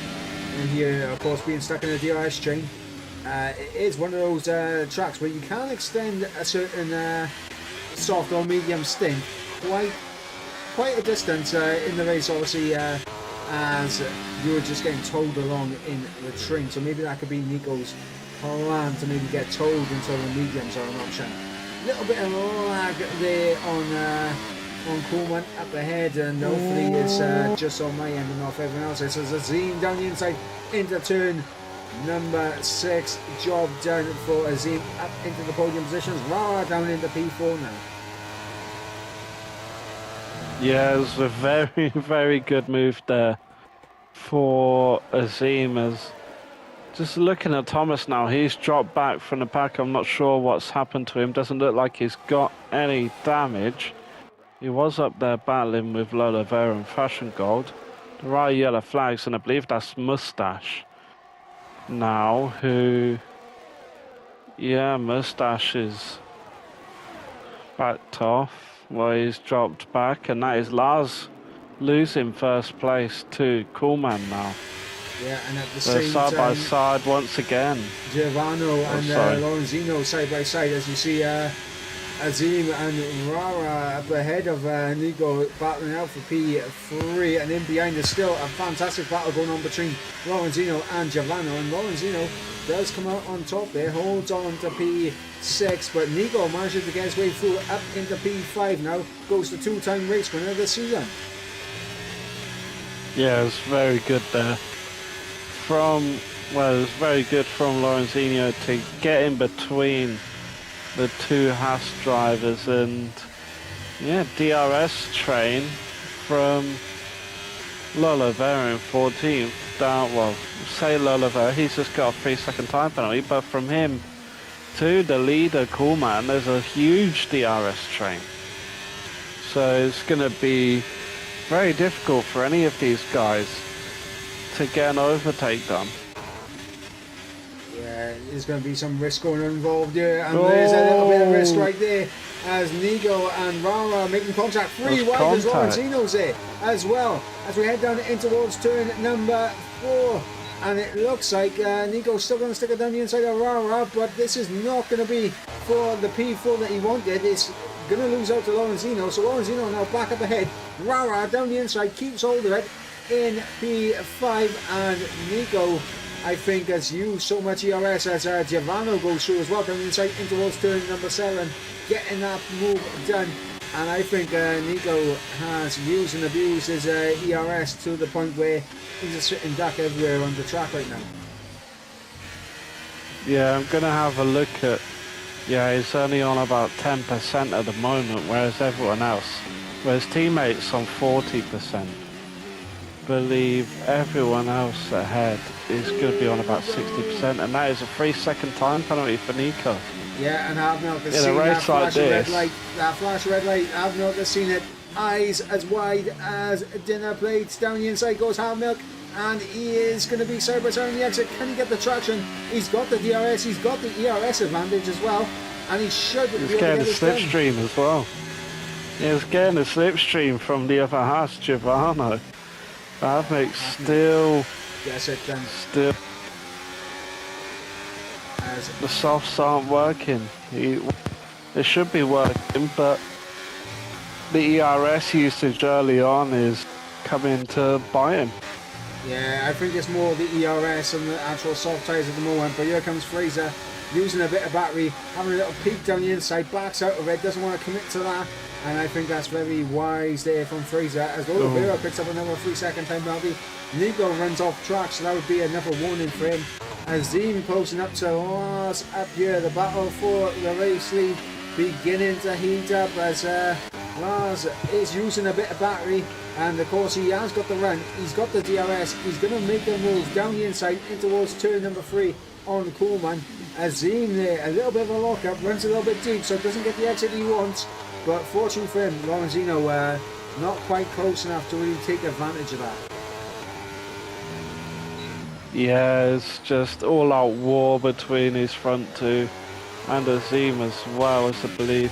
And here, of course, being stuck in a DRS chain, it is one of those tracks where you can extend a certain soft or medium stint quite a distance in the race, obviously, as you're just getting towed along in the train. So maybe that could be Nico's plan, to maybe get towed until the mediums are an option. A little bit of lag there on Koolman up ahead, and hopefully it's just on my end and off everyone else. It's Azim down the inside into turn number 6. Job done for Azim up into the podium positions. Rara down into P4 now.
Yeah, it was a very, very good move there for Azim. As just looking at Thomas now, he's dropped back from the pack. I'm not sure what's happened to him. Doesn't look like he's got any damage. He was up there battling with Lola Vera and Fashion Gold. There are yellow flags, and I believe that's Mustache now, who... Yeah, Mustache is backed off. Well, he's dropped back, and that is Lars losing first place to Coolman now.
Yeah, and at the
They're
same
side
time,
by side once again.
Giovanno and Lorenzino side by side, as you see Azim and Rara up ahead of Nico battling out for P3, and in behind there's still a fantastic battle going on between Lorenzino and Giovanno, and Lorenzino does come out on top there, holds on to P6, but Nico manages to get his way through up into P5 now, goes to two-time race winner this season.
Yeah, it was very good there. It was very good from Lorenzino to get in between the two Haas drivers, and yeah, DRS train from Lolavera in 14th down, well, say Lolavera, he's just got a 3-second time penalty, but from him to the leader Coolman, there's a huge DRS train. So it's going to be very difficult for any of these guys to get an overtake done.
Yeah, there's going to be some risk going on involved here, and there's a little bit of risk right there as Nico and Rara are making contact. Free wide as Lorenzino's there as well, as we head down in towards turn number 4, and it looks like Nico's still going to stick it down the inside of Rara, but this is not going to be for the P4 that he wanted. It's going to lose out to Lorenzino, so Lorenzino now back up ahead. Rara down the inside keeps hold of it in P5, and Nico, I think, has used so much ERS as Giovanno goes through as well down the inside in towards turn number 7, getting that move done. And I think Nico has used and abused his ERS to the point where he's a sitting duck everywhere on the track right now.
Yeah, I'm going to have a look at... Yeah, he's only on about 10% at the moment, whereas everyone else... Whereas teammates on 40%. Believe everyone else ahead is going to be on about 60%, and that is a 3-second time penalty for Nico.
Yeah, and Avnok has
in
seen
a race
that flash
like
of red
this.
light. That flash of red light, Avnok has seen it. Eyes as wide as dinner plates. Down the inside goes Havmilk, and he is going to be side by side on the exit. Can he get the traction? He's got the DRS, he's got the ERS advantage as well, and he should be able to
getting
get
a
this done.
slipstream as well. He's getting a slipstream from the other Haas, Giovanno. Havmilk still...
Yes, it done.
Still...
As
The softs aren't working. They should be working, but the ERS usage early on is coming to bite him.
Yeah, I think it's more the ERS and the actual soft tyres at the moment, but here comes Fraser using a bit of battery, having a little peek down the inside, backs out of it, doesn't want to commit to that, and I think that's very wise there from Fraser, as Oliveira picks up another 3-second time penalty. Nico runs off track, so that would be another warning for him. Azim posting up to Lars up here, the battle for the race lead beginning to heat up as Lars is using a bit of battery, and of course he has got the run, he's got the DRS, he's going to make the move down the inside in towards turn number 3 on Coleman. Azim there, a little bit of a lock-up, runs a little bit deep so doesn't get the exit he wants, but fortunately for him, Lorenzino not quite close enough to really take advantage of that.
Yeah, it's just all-out war between his front two and Azim as well, as I believe.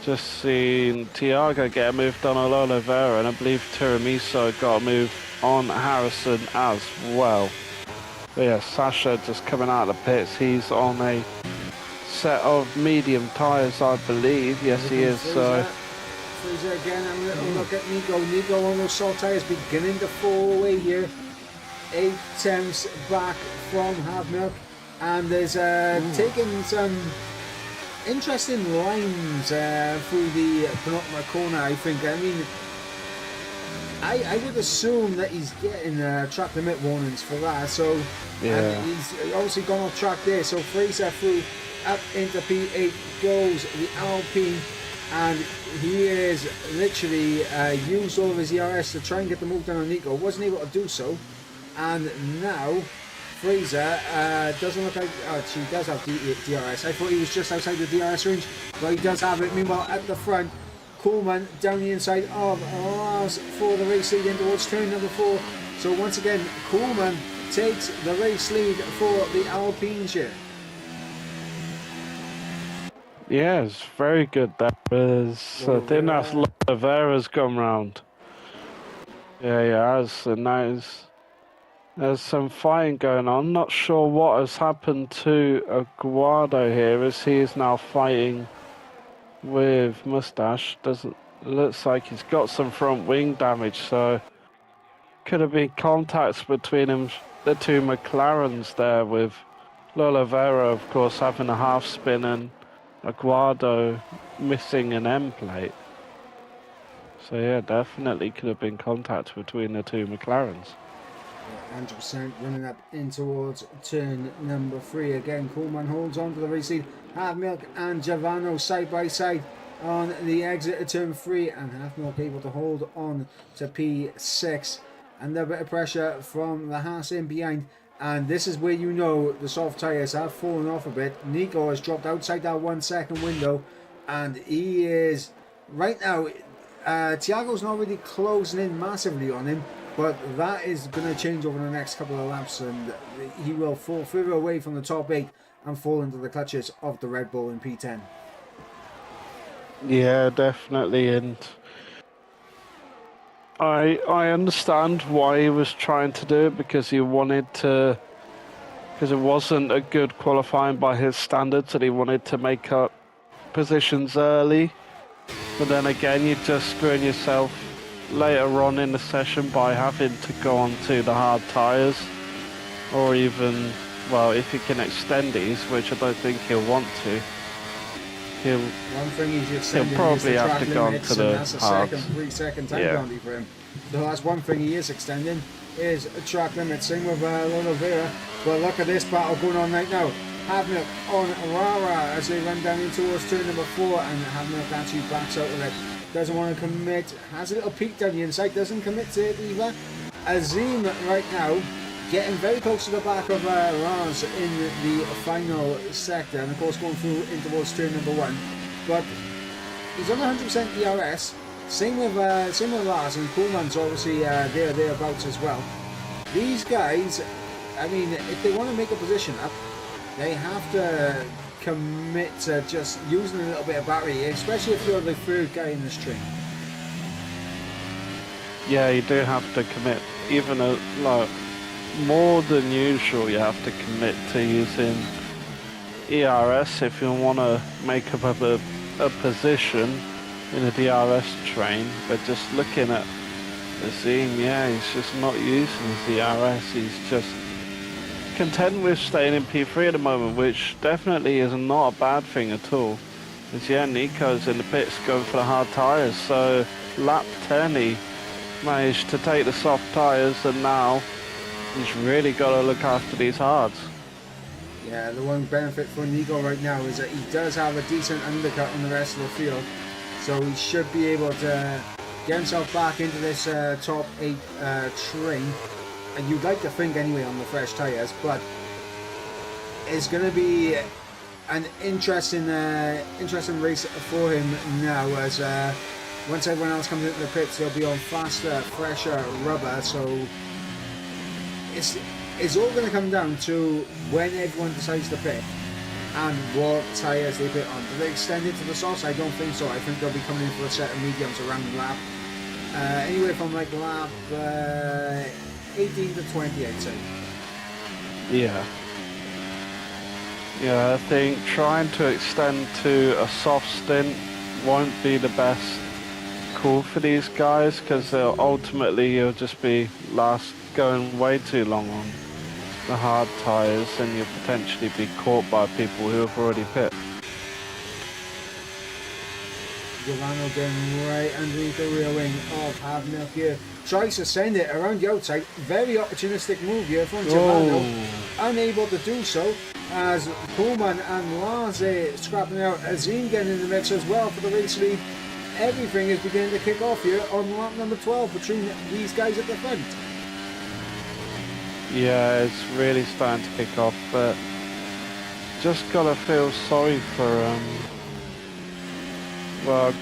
Just seen Tiago get a move done on Oliveira, and I believe Tiramiso got a move on Harrison as well. But yeah, Sasha just coming out of the pits. He's on a set of medium tyres, I believe. Yes, he is. So
Fraser again, and a little look at Nico. Nico on those soft tyres beginning to fall away here. 8 tenths back from Havmilk, and there's taking some interesting lines through the penultimate corner, I think. I mean, I would assume that he's getting track limit warnings for that, so
yeah.
And he's obviously gone off track there. So Fraser through up into P8 goes the Alpine, and he is literally used all of his ERS to try and get the move done on Nico. Wasn't able to do so, and now Fraser doesn't look like, oh, she does have DRS. I thought he was just outside the DRS range, but he does have it. Meanwhile, at the front, Coleman down the inside of Lars for the race lead in towards turn number 4. So once again, Coleman takes the race lead for the Alpine here.
yeah, it's very good. That was then that's Oliveira's gone round. Yeah, he has, and now there's some fighting going on. Not sure what has happened to Aguado here, as he is now fighting with Mustache. Looks like he's got some front wing damage, so could have been contacts between him, the two McLarens there, with Oliveira of course having a half spin and Aguado missing an end plate. So yeah, definitely could have been contact between the two McLarens.
100% running up in towards turn number 3. Again, Coleman holds on to the race lead. Havmilk and Giovanno side by side on the exit of turn 3, and Havmilk able to hold on to P6. And a bit of pressure from the Haas in behind, and this is where you know the soft tyres have fallen off a bit. Nico has dropped outside that 1 second window, and he is right now. Thiago's not really closing in massively on him, but that is going to change over the next couple of laps, and he will fall further away from the top 8 and fall into the clutches of the Red Bull in P10.
Yeah, definitely, and I understand why he was trying to do it, because he wanted to, because it wasn't a good qualifying by his standards, and he wanted to make up positions early. But then again, you're just screwing yourself later on in the session by having to go on to the hard tyres, or even, well, if you can extend these, which I don't think he'll want to, he'll probably have to go on to the
that's a
hards.
3-second time penalty for him. So that's one thing he is extending, is a track limit. Same with Oliveira. But look at this battle going on right now. Havmilk on Rara as they run down in towards turn number 4, and Havmilk actually backs out of it. Doesn't want to commit, has a little peek down the inside, doesn't commit to it either. Azim right now getting very close to the back of Lars in the final sector, and of course going through in towards turn number 1. But he's on 100% DRS. Same with Lars, and Coleman's obviously thereabouts as well. These guys, I mean, if they want to make a position up, they have to commit to just using a little bit of battery, especially if you're the third guy in the string.
Yeah, you do have to commit, even like more than usual. You have to commit to using ERS if you want to make up a position in a DRS train. But just looking at the scene, yeah, he's just not using his ERS. He's just content with staying in P3 at the moment, which definitely is not a bad thing at all. Because yeah, Nico's in the pits going for the hard tyres, so lap 10 he managed to take the soft tyres, and now he's really got to look after these hards.
Yeah, the one benefit for Nico right now is that he does have a decent undercut on the rest of the field. So he should be able to get himself back into this top 8 train. And you'd like to think anyway on the fresh tyres, but it's going to be an interesting race for him now, as once everyone else comes into the pits, they'll be on faster, fresher rubber. So it's all going to come down to when everyone decides to pit and what tyres they put on. Do they extend it to the softs? I don't think so. I think they'll be coming in for a set of mediums around the lap. Anywhere from like lap 18 to 20, I'd say.
Yeah. Yeah, I think trying to extend to a soft stint won't be the best call for these guys, because ultimately you'll just be going way too long on the hard tyres, and you'll potentially be caught by people who have already pit.
Giovanni getting right underneath the rear wing of Havner here. Tries to send it around the outside. Very opportunistic move here from Giovanni. Unable to do so, as Pullman and Lars scrapping out. Azim getting in the mix as well for the race lead. Everything is beginning to kick off here on lap number 12 between these guys at the front.
Yeah, it's really starting to kick off, but just gotta feel sorry for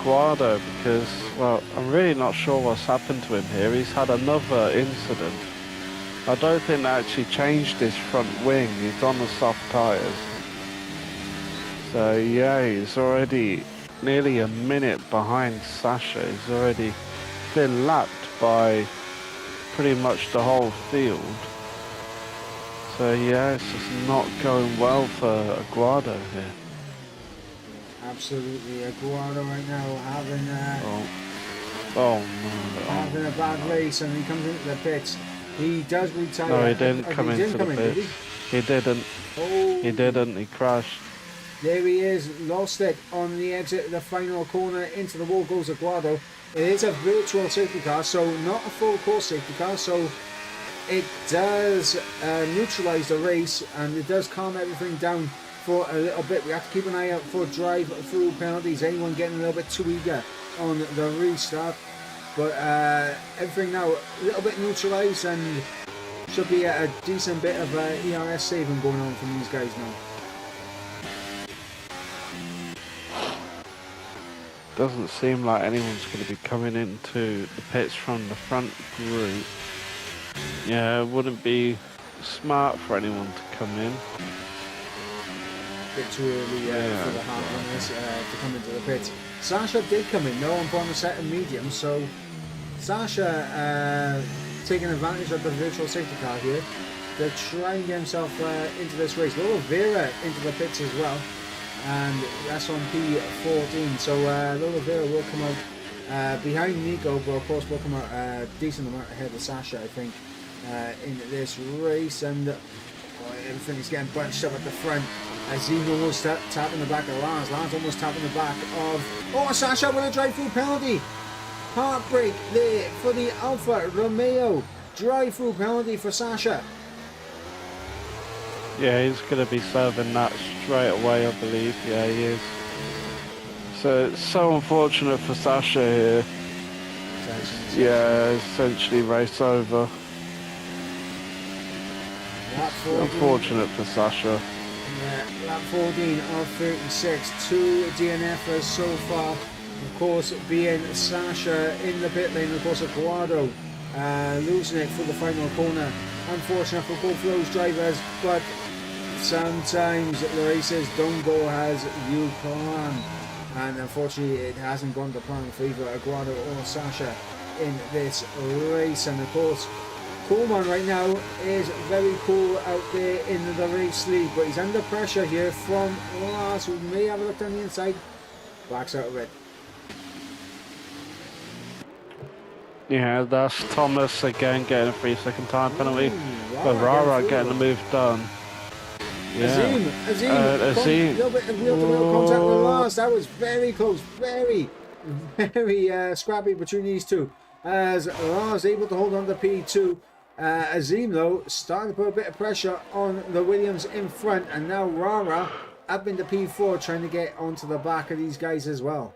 Guardo, because, well, I'm really not sure what's happened to him here. He's had another incident. I don't think they actually changed his front wing. He's on the soft tyres. So yeah, he's already nearly a minute behind Sasha. He's already been lapped by pretty much the whole field. So yeah, it's just not going well for Aguado here.
Absolutely, Aguado right now having having a bad race, and he comes into the pits. He does retire.
No, he didn't come into the pits. He didn't.
Oh.
He didn't. He crashed.
There he is, lost it on the exit of the final corner. Into the wall goes Aguado. It is a virtual safety car, so not a full course safety car, so it does neutralise the race, and it does calm everything down for a little bit. We have to keep an eye out for drive-through penalties. Anyone getting a little bit too eager on the restart. But everything now a little bit neutralised, and should be a decent bit of ERS saving going on from these guys now.
Doesn't seem like anyone's going to be coming into the pits from the front group. Yeah, it wouldn't be smart for anyone to come in.
Bit too early for the hard runners to come into the pits. Sasha did come in though on a set of mediums, so Sasha taking advantage of the virtual safety car here to try and get himself into this race. Lola Vera into the pits as well, and that's on P14. So Lola Vera will come out behind Nico, but of course will come out a decent amount ahead of Sasha, I think, in this race. And everything is getting bunched up at the front. Azim almost tapping the back of Lars. Lars almost tapping the back of... Oh, Sasha with a drive-through penalty. Heartbreak there for the Alfa Romeo. Drive-through penalty for Sasha.
Yeah, he's going to be serving that straight away, I believe. Yeah, he is. So it's so unfortunate for Sasha here. Yeah, essentially race over. Unfortunate for Sasha.
Lap 14 of 36, 2 DNFers so far. Of course, being Sasha in the pit lane, of course, Aguado losing it for the final corner. Unfortunate for both those drivers, but sometimes the races don't go as you plan. And unfortunately, it hasn't gone to plan for either Aguado or Sasha in this race. And of course, Coleman right now is very cool out there in the race lead, but he's under pressure here from Lars, who may have a look on the inside. Backs out of it.
Yeah, that's Thomas again getting a 3-second time penalty. But Rara getting the move done. Yeah.
Azim,
Azim.
A little bit of wheel-to-wheel contact with Lars. That was very close, very scrappy between these two. As Lars able to hold on to P2. Azim though starting to put a bit of pressure on the Williams in front, and now Rara up into P4 trying to get onto the back of these guys as well.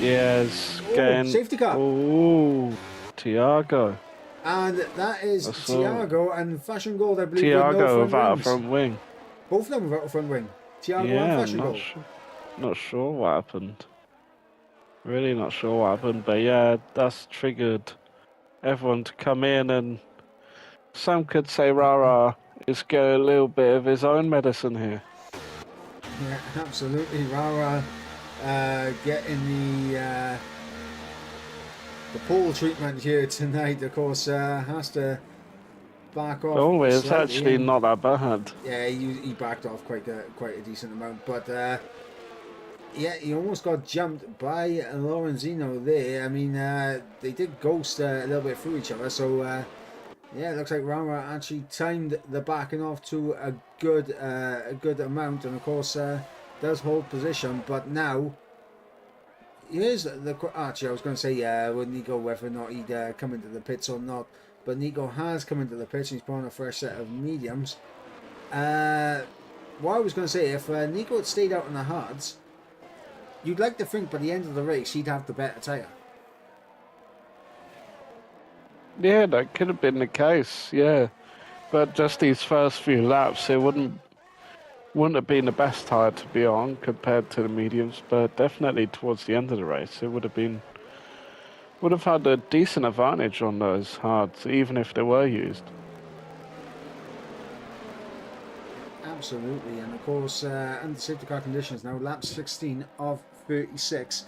Yes, getting...
safety car.
Oh, Tiago.
And that is
I saw
Tiago and Fashion Gold, I believe, with
Tiago
no front
without a
wings.
front wing.
Both of them without a front wing. Tiago and
Yeah,
Fashion Gold.
not sure what happened. Really not sure what happened, but yeah, that's triggered everyone to come in, and some could say Rara is getting a little bit of his own medicine here.
Yeah, absolutely. Rara getting the pole treatment here tonight, of course, has to back off.
Oh, it's
slightly,
actually
and-
not that bad.
Yeah, he backed off quite a decent amount, but yeah, he almost got jumped by Lorenzino there. I mean, they did ghost a little bit through each other, so yeah, it looks like Rara actually timed the backing off to a good amount, and of course does hold position. But now here's the actually, I was going to say with Nico whether or not he'd come into the pits or not, but Nico has come into the pits. And he's put on a fresh set of mediums. What I was going to say, if Nico had stayed out on the hards, you'd like to think by the end of the race he'd have the better tyre.
Yeah, that could have been the case, yeah. But just these first few laps, it wouldn't have been the best tyre to be on compared to the mediums, but definitely towards the end of the race, it would have had a decent advantage on those hards, even if they were used.
Absolutely, and of course, under safety car conditions now, lap 16 of 36.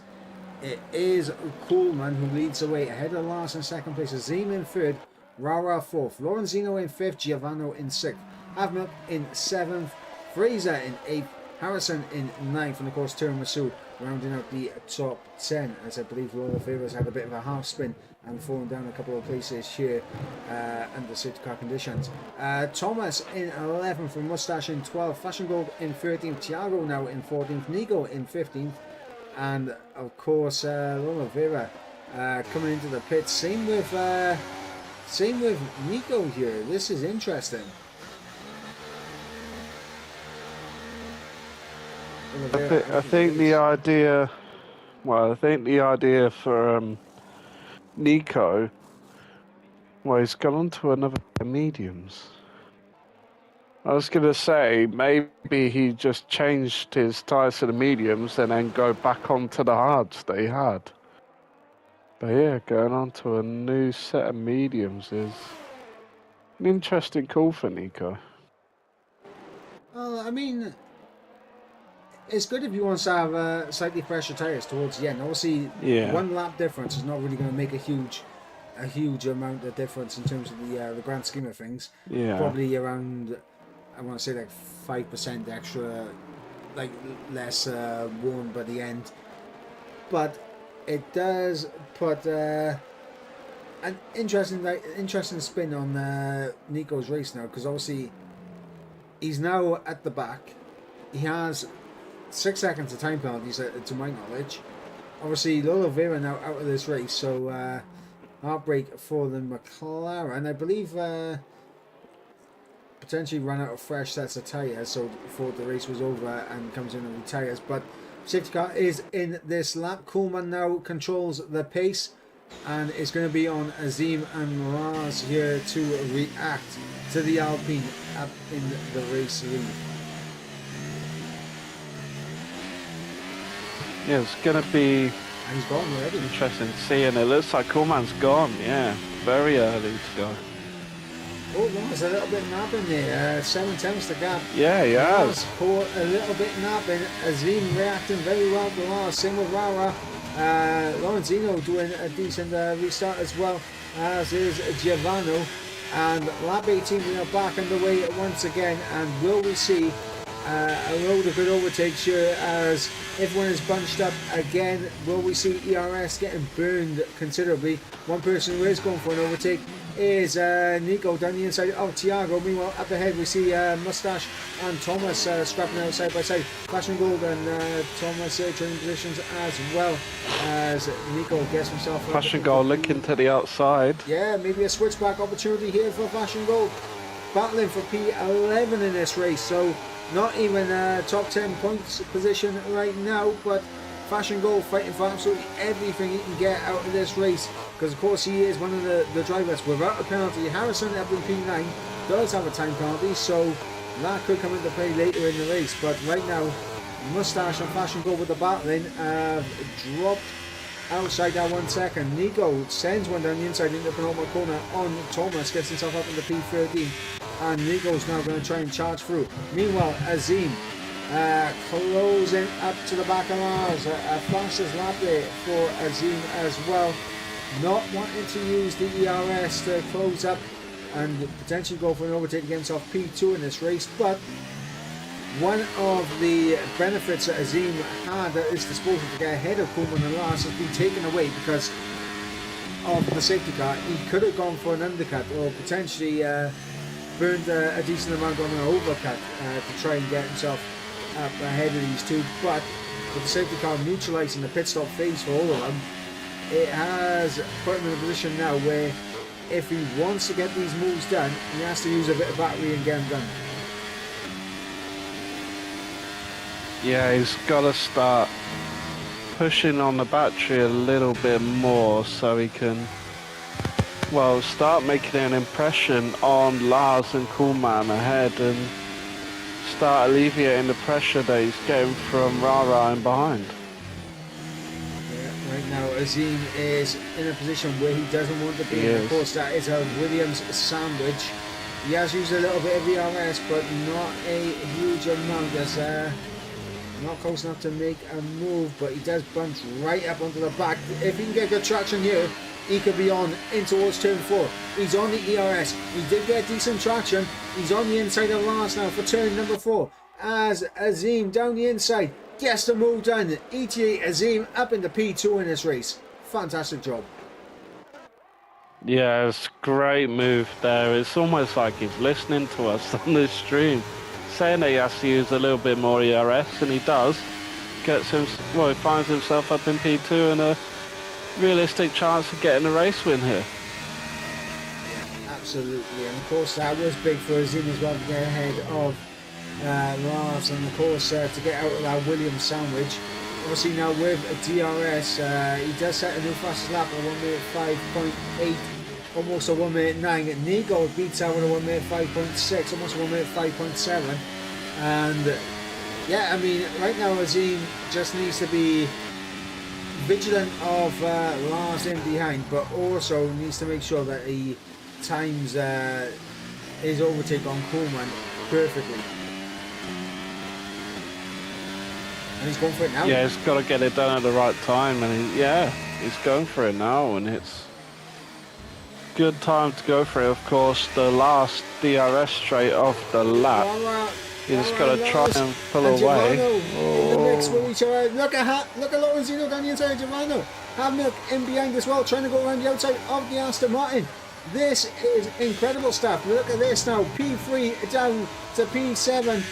It is Coolman who leads the way ahead of Lars in second place, Azim in third, Rara fourth, Lorenzino in fifth, Giovanni in sixth, Avmilk in seventh, Fraser in eighth, Harrison in ninth, and of course Tiramisu rounding out the top 10, as I believe Lola Favors had a bit of a half spin and fallen down a couple of places here under safety car conditions. Thomas in 11th, from Mustache in 12th, Fashion Gold in 13th, Thiago now in 14th, Nico in 15th, and of course Lola Vera coming into the pits. Same with Nico here. This is interesting.
I think the idea for Nico, well, he's gone on to another mediums. I was going to say, maybe he just changed his tyres to the mediums and then go back onto the hards that he had. But yeah, going on to a new set of mediums is an interesting call for Nico.
Well, I mean, it's good if you want to have slightly fresher tyres towards the end. Obviously,
Yeah.
1 lap difference is not really going to make a huge amount of difference in terms of the grand scheme of things.
Yeah.
Probably around, I want to say like 5% extra, like less worn by the end. But it does put an interesting spin on Nico's race now, because obviously he's now at the back. He has 6 seconds of time penalties, to my knowledge. Obviously, Lola Vera now out of this race, so heartbreak for the McLaren. I believe potentially run out of fresh sets of tyres, so before the race was over and comes in and retires. But safety car is in this lap. Coolman now controls the pace, and it's going to be on Azim and Lars here to react to the Alpine up in the race lead.
Yeah, it's going to be
And he's gone already.
interesting to see, and it looks like Coolman's gone, yeah. Very early to go.
Oh, Lars a little bit napping there. 7/10 the gap.
Yeah, he
Lars
has.
caught a little bit napping. Azim reacting very well to Lars. Same with Rara. Lorenzino doing a decent restart as well, as is Giovanni. And lap 18, we are back underway once again. And will we see a load of good overtakes here as everyone is bunched up again? Will we see ERS getting burned considerably? One person who is going for an overtake is Nico down the inside of Thiago. Meanwhile, up ahead we see Mustache and Thomas scrapping out side by side. Fashion Gold and Thomas trading positions as well as Nico gets himself.
Fashion Gold looking to the outside.
Yeah, maybe a switchback opportunity here for Fashion Gold. Battling for P11 in this race, so not even top 10 points position right now, but Fashion Goal fighting for absolutely everything he can get out of this race, because of course he is one of the drivers without a penalty. Harrison up in P9 does have a time penalty, so that could come into play later in the race, but right now Moustache and Fashion Goal with the battling have dropped outside that 1 second. Nico sends one down the inside into the penultimate corner on Thomas, gets himself up into P13, and Nico's now going to try and charge through. Meanwhile, Azim closing up to the back of Lars. A fastest lap there for Azim as well, not wanting to use the ERS to close up and potentially go for an overtake against off P2 in this race, but one of the benefits that Azim had at his disposal to get ahead of Koolman and Lars has been taken away because of the safety car. He could have gone for an undercut or potentially burned a decent amount on an overcut to try and get himself up ahead of these two, but with the safety car neutralising the pit stop phase for all of them, it has put him in a position now where if he wants to get these moves done, he has to use a bit of battery and get them done.
Yeah, he's got to start pushing on the battery a little bit more so he can, well, start making an impression on Lars and Koolman ahead and start alleviating the pressure that he's getting from Rara and behind.
Right now, Azim is in a position where he doesn't want to be. Of course, that is a Williams sandwich. He has used a little bit of ERS, but not a huge amount. There's not close enough to make a move, but he does bounce right up onto the back. If he can get good traction here, he could be on in towards turn 4. He's on the ERS. He did get decent traction. He's on the inside of Lars now for turn number 4. As Azim down the inside gets the move done. ETA Azim up into P2 in this race. Fantastic job.
Yeah, it's a great move there. It's almost like he's listening to us on this stream, saying that he has to use a little bit more ERS, and he does. Gets him, well, he finds himself up in P2 and a realistic chance of getting a race win here.
Absolutely, and of course that was big for Azim as well to get ahead of Lars, and of course to get out of that Williams sandwich. Obviously now with a DRS, he does set a new fastest lap at 1 minute 5.8, almost a 1 minute 9. Nico beats out with a 1 minute 5.6, almost a 1 minute 5.7. And yeah, I mean, right now Azim just needs to be vigilant of Lars in behind, but also needs to make sure that he times his overtake on Koolman perfectly. And he's going for it now.
Yeah, he's got to get it done at the right time, and he's going for it now, and it's good time to go for it. Of course, the last DRS straight off the lap. You just got to try and pull away.
In the mix with each other. Look at Lorenzino down the inside of Giovanni. Havnuk in behind as well, trying to go around the outside of the Aston Martin. This is incredible stuff. Look at this now. P3 down to P7.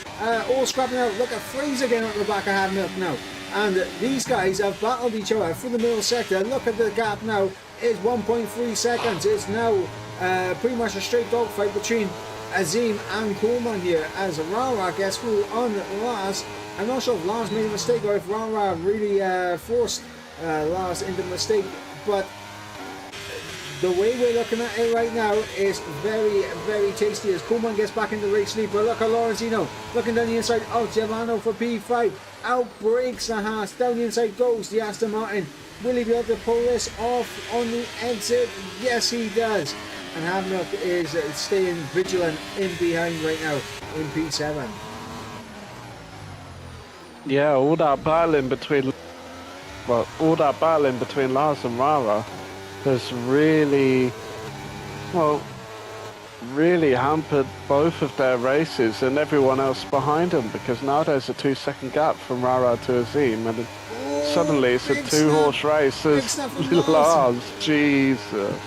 All scrapping out. Look at Fraser getting at the back of Havnuk now. And these guys have battled each other through the middle sector. Look at the gap now. It's 1.3 seconds. It's now pretty much a straight dogfight between Azim and Koolman here as Rara gets through on Lars. I'm not sure if Lars made a mistake or if Rara really forced Lars into the mistake, but the way we're looking at it right now is very, very tasty as Koolman gets back into race lead. But look at Lorenzino looking down the inside of Giovanni for P5. Out breaks the Haas. Down the inside goes the Aston Martin. Will he be able to pull this off on the exit? Yes, he does. And Havnuk is staying vigilant in behind right now in P7.
Yeah, all that battling between Lars and Rara has really hampered both of their races and everyone else behind them, because now there's a 2-second gap from Rara to Azim, and suddenly it's a 2-horse race as Lars. Jesus.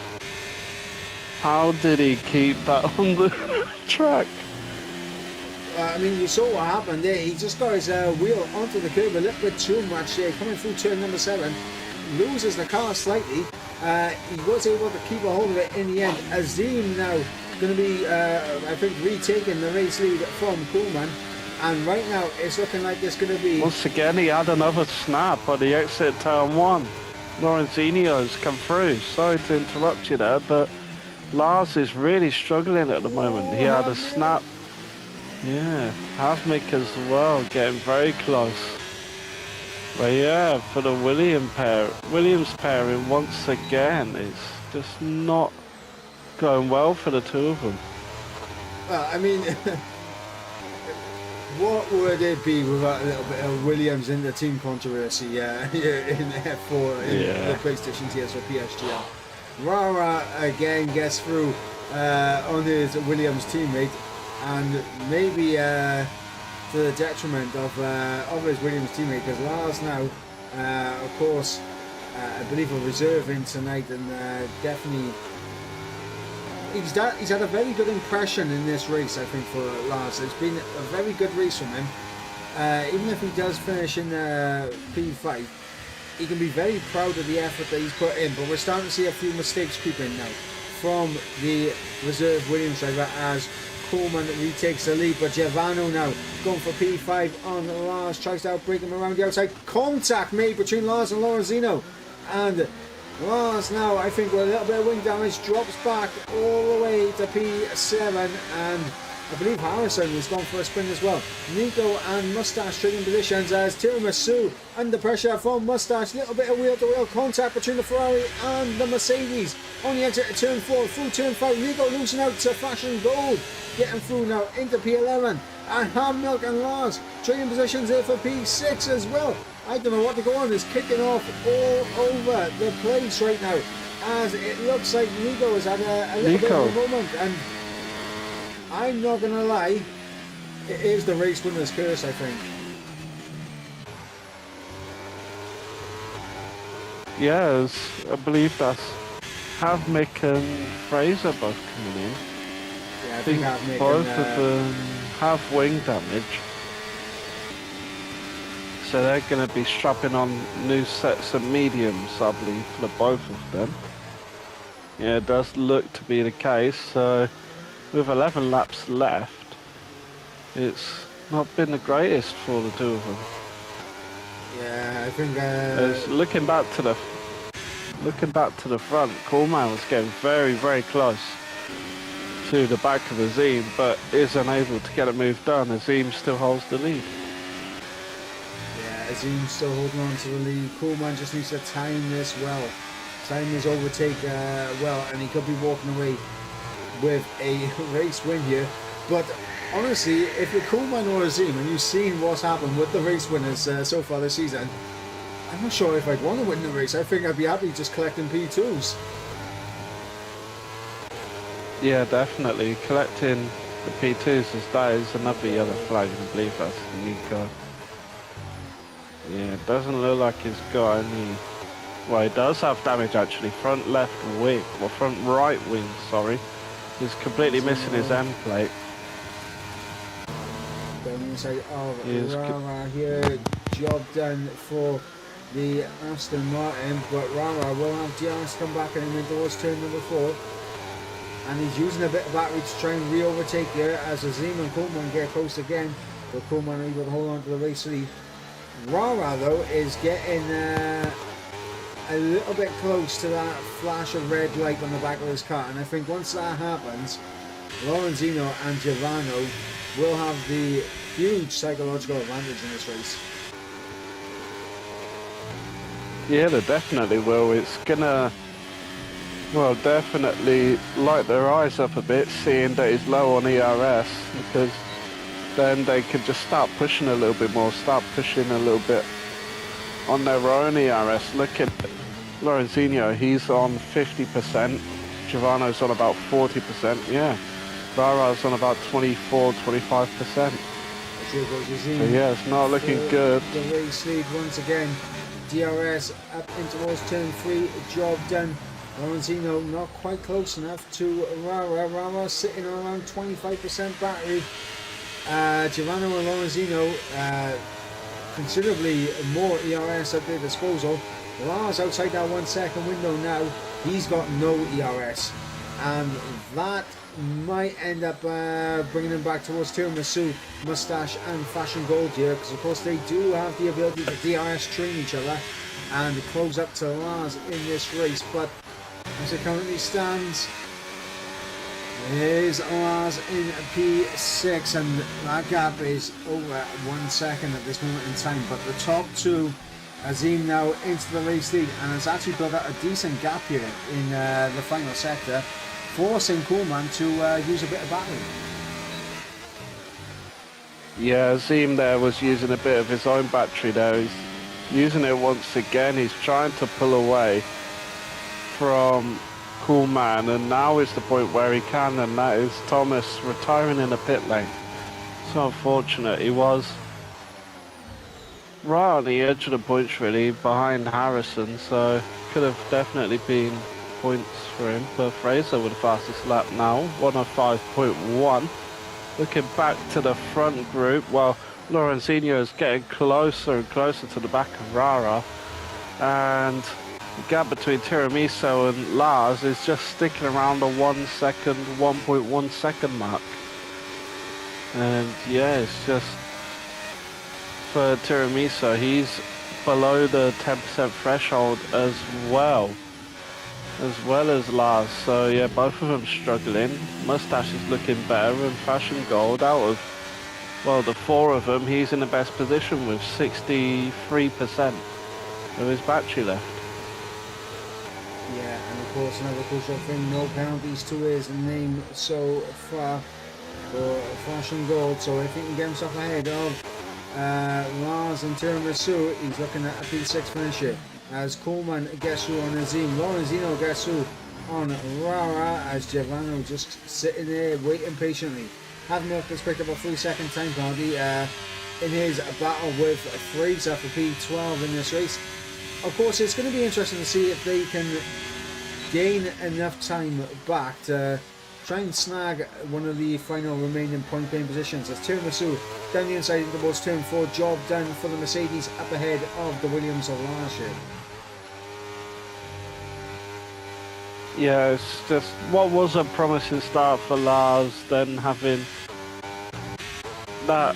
How did he keep that on the track?
I mean, you saw what happened there. He just got his wheel onto the curb a little bit too much there, coming through turn number 7. Loses the car slightly. He was able to keep a hold of it in the end. Azim now going to be, I think, retaking the race lead from Koolman. And right now, it's looking like it's going to be...
Once again, he had another snap on the exit turn 1. Lawrenzinho's come through. Sorry to interrupt you there, but Lars is really struggling at the moment. He had a snap. Yeah, Havmik as well, getting very close. But yeah, for the Williams pairing once again, it's just not going well for the two of them.
Well, I mean, what would it be without a little bit of Williams in the team controversy here in F4 in the PlayStation TS for PSGL? Rara again gets through on his Williams teammate, and maybe to the detriment of his Williams teammate, because Lars now, of course, I believe will reserve in tonight, and definitely he's had a very good impression in this race. I think for Lars, it's been a very good race from him. Even if he does finish in P5, he can be very proud of the effort that he's put in. But we're starting to see a few mistakes creep in now from the reserve Williams driver as Coleman retakes the lead, but Giovanni now going for P5 on Lars, tries to outbrake him around the outside. Contact made between Lars and Lorenzino, and Lars now, I think with a little bit of wing damage, drops back all the way to P7, and I believe Harrison was going for a spin as well. Nico and Mustache trading positions as Tiramisu under pressure from Mustache. Little bit of wheel-to-wheel contact between the Ferrari and the Mercedes on the exit of turn 4 through turn 5. Nico losing out to Fashion Gold, getting through now into P11, and Hamilk and Lars trading positions there for P6 as well. I don't know what to go on. It's kicking off all over the place right now, as it looks like Nico has had a little bit of a moment, and I'm not going to lie, it is the race winner's curse, I think.
Yes, I believe that's Havmik and Fraser both coming in.
Yeah, I think Havmik
both of them have wing damage. So they're going to be strapping on new sets of mediums, I believe, for the both of them. Yeah, it does look to be the case. So with 11 laps left, it's not been the greatest for the two of them.
Yeah, I think.
Looking back to the front, Coleman was getting very, very close to the back of Azim, but is unable to get a move done. Azim still holds the lead.
Yeah, Azim still holding on to the lead. Coleman just needs to time this well, time his overtake well, and he could be walking away with a race win here. But honestly, if you're Coleman or Azim and you've seen what's happened with the race winners so far this season, I'm not sure if I'd want to win the race. I think I'd be happy just collecting P2s.
Yeah, definitely. Collecting the P2s that is another yellow flag, I believe that's Nico. Yeah, it doesn't look like he's got any... Well, he does have damage actually. Front left wing, or front right wing, sorry. He's completely missing his end plate.
Down inside of Rara here. Job done for the Aston Martin, but Rara will have DRS come back and in towards turn number 4. And he's using a bit of battery to try and re-overtake here as Azim and Coleman get close again. But Coleman able to hold on to the race lead. Rara though is getting a little bit close to that flash of red light on the back of his car, and I think once that happens, Lorenzino and Giovanni will have the huge psychological advantage in this race.
Yeah, they definitely will. It's gonna, well, definitely light their eyes up a bit, seeing that he's low on ERS, because then they could just start pushing a little bit more, start pushing a little bit on their own ERS. Look at Lorenzino, he's on 50%, Giovanni's on about 40%, yeah. Rara's on about 24, 25%. So yeah, it's not looking good.
The race lead once again. DRS up in towards turn 3, job done. Lorenzino not quite close enough to Rara. Rara sitting on around 25% battery. Giovanni and Lorenzino considerably more ERS at their disposal. Lars outside that 1 second window now. He's got no ERS. and that might end up bringing him back towards Tiramisu, Mustache and Fashion Gold here, because of course they do have the ability to DRS train each other and close up to Lars in this race. But as it currently stands, is Lars in P6, and that gap is over 1 second at this moment in time. But the top two, Azim now into the race lead, and has actually built out a decent gap here in the final sector, forcing Kuhlmann to use a bit of battery.
Yeah, Azim there was using a bit of his own battery there. He's using it once again. He's trying to pull away from Kuhlmann, and now is the point where he can, and that is Thomas retiring in the pit lane. So unfortunate. He was right on the edge of the points really, behind Harrison, so could have definitely been points for him. But Fraser with the fastest lap now, 105.1. Looking back to the front group, well, Lorenzino is getting closer and closer to the back of Rara, and the gap between Tiramisu and Lars is just sticking around the 1 second, 1.1 second mark. And yeah, it's just for Tiramisu, he's below the 10% threshold as well as Lars. So yeah, both of them struggling. Mustache is looking better, and Fashion Gold, out of, well, the four of them, he's in the best position with 63% of his battery left.
Yeah, and of course another crucial thing, no penalties to his name so far for Fashion Gold, so if he can get himself ahead of Lars and Tiramisu, he's looking at a P6 finish here. As Kuhlmann gets through on Azim, Lorenzino gets through on Rara, as Giovanni just sitting there waiting patiently. Havmilk has picked up a 3-second time penalty in his battle with Fraser for P12 in this race. Of course, it's going to be interesting to see if they can gain enough time back to try and snag one of the final remaining point paying positions. As Tiramisu down the inside towards turn 4, job done for the Mercedes up ahead of the Williams of last year.
Yeah, it's just what was a promising start for Lars, then having that,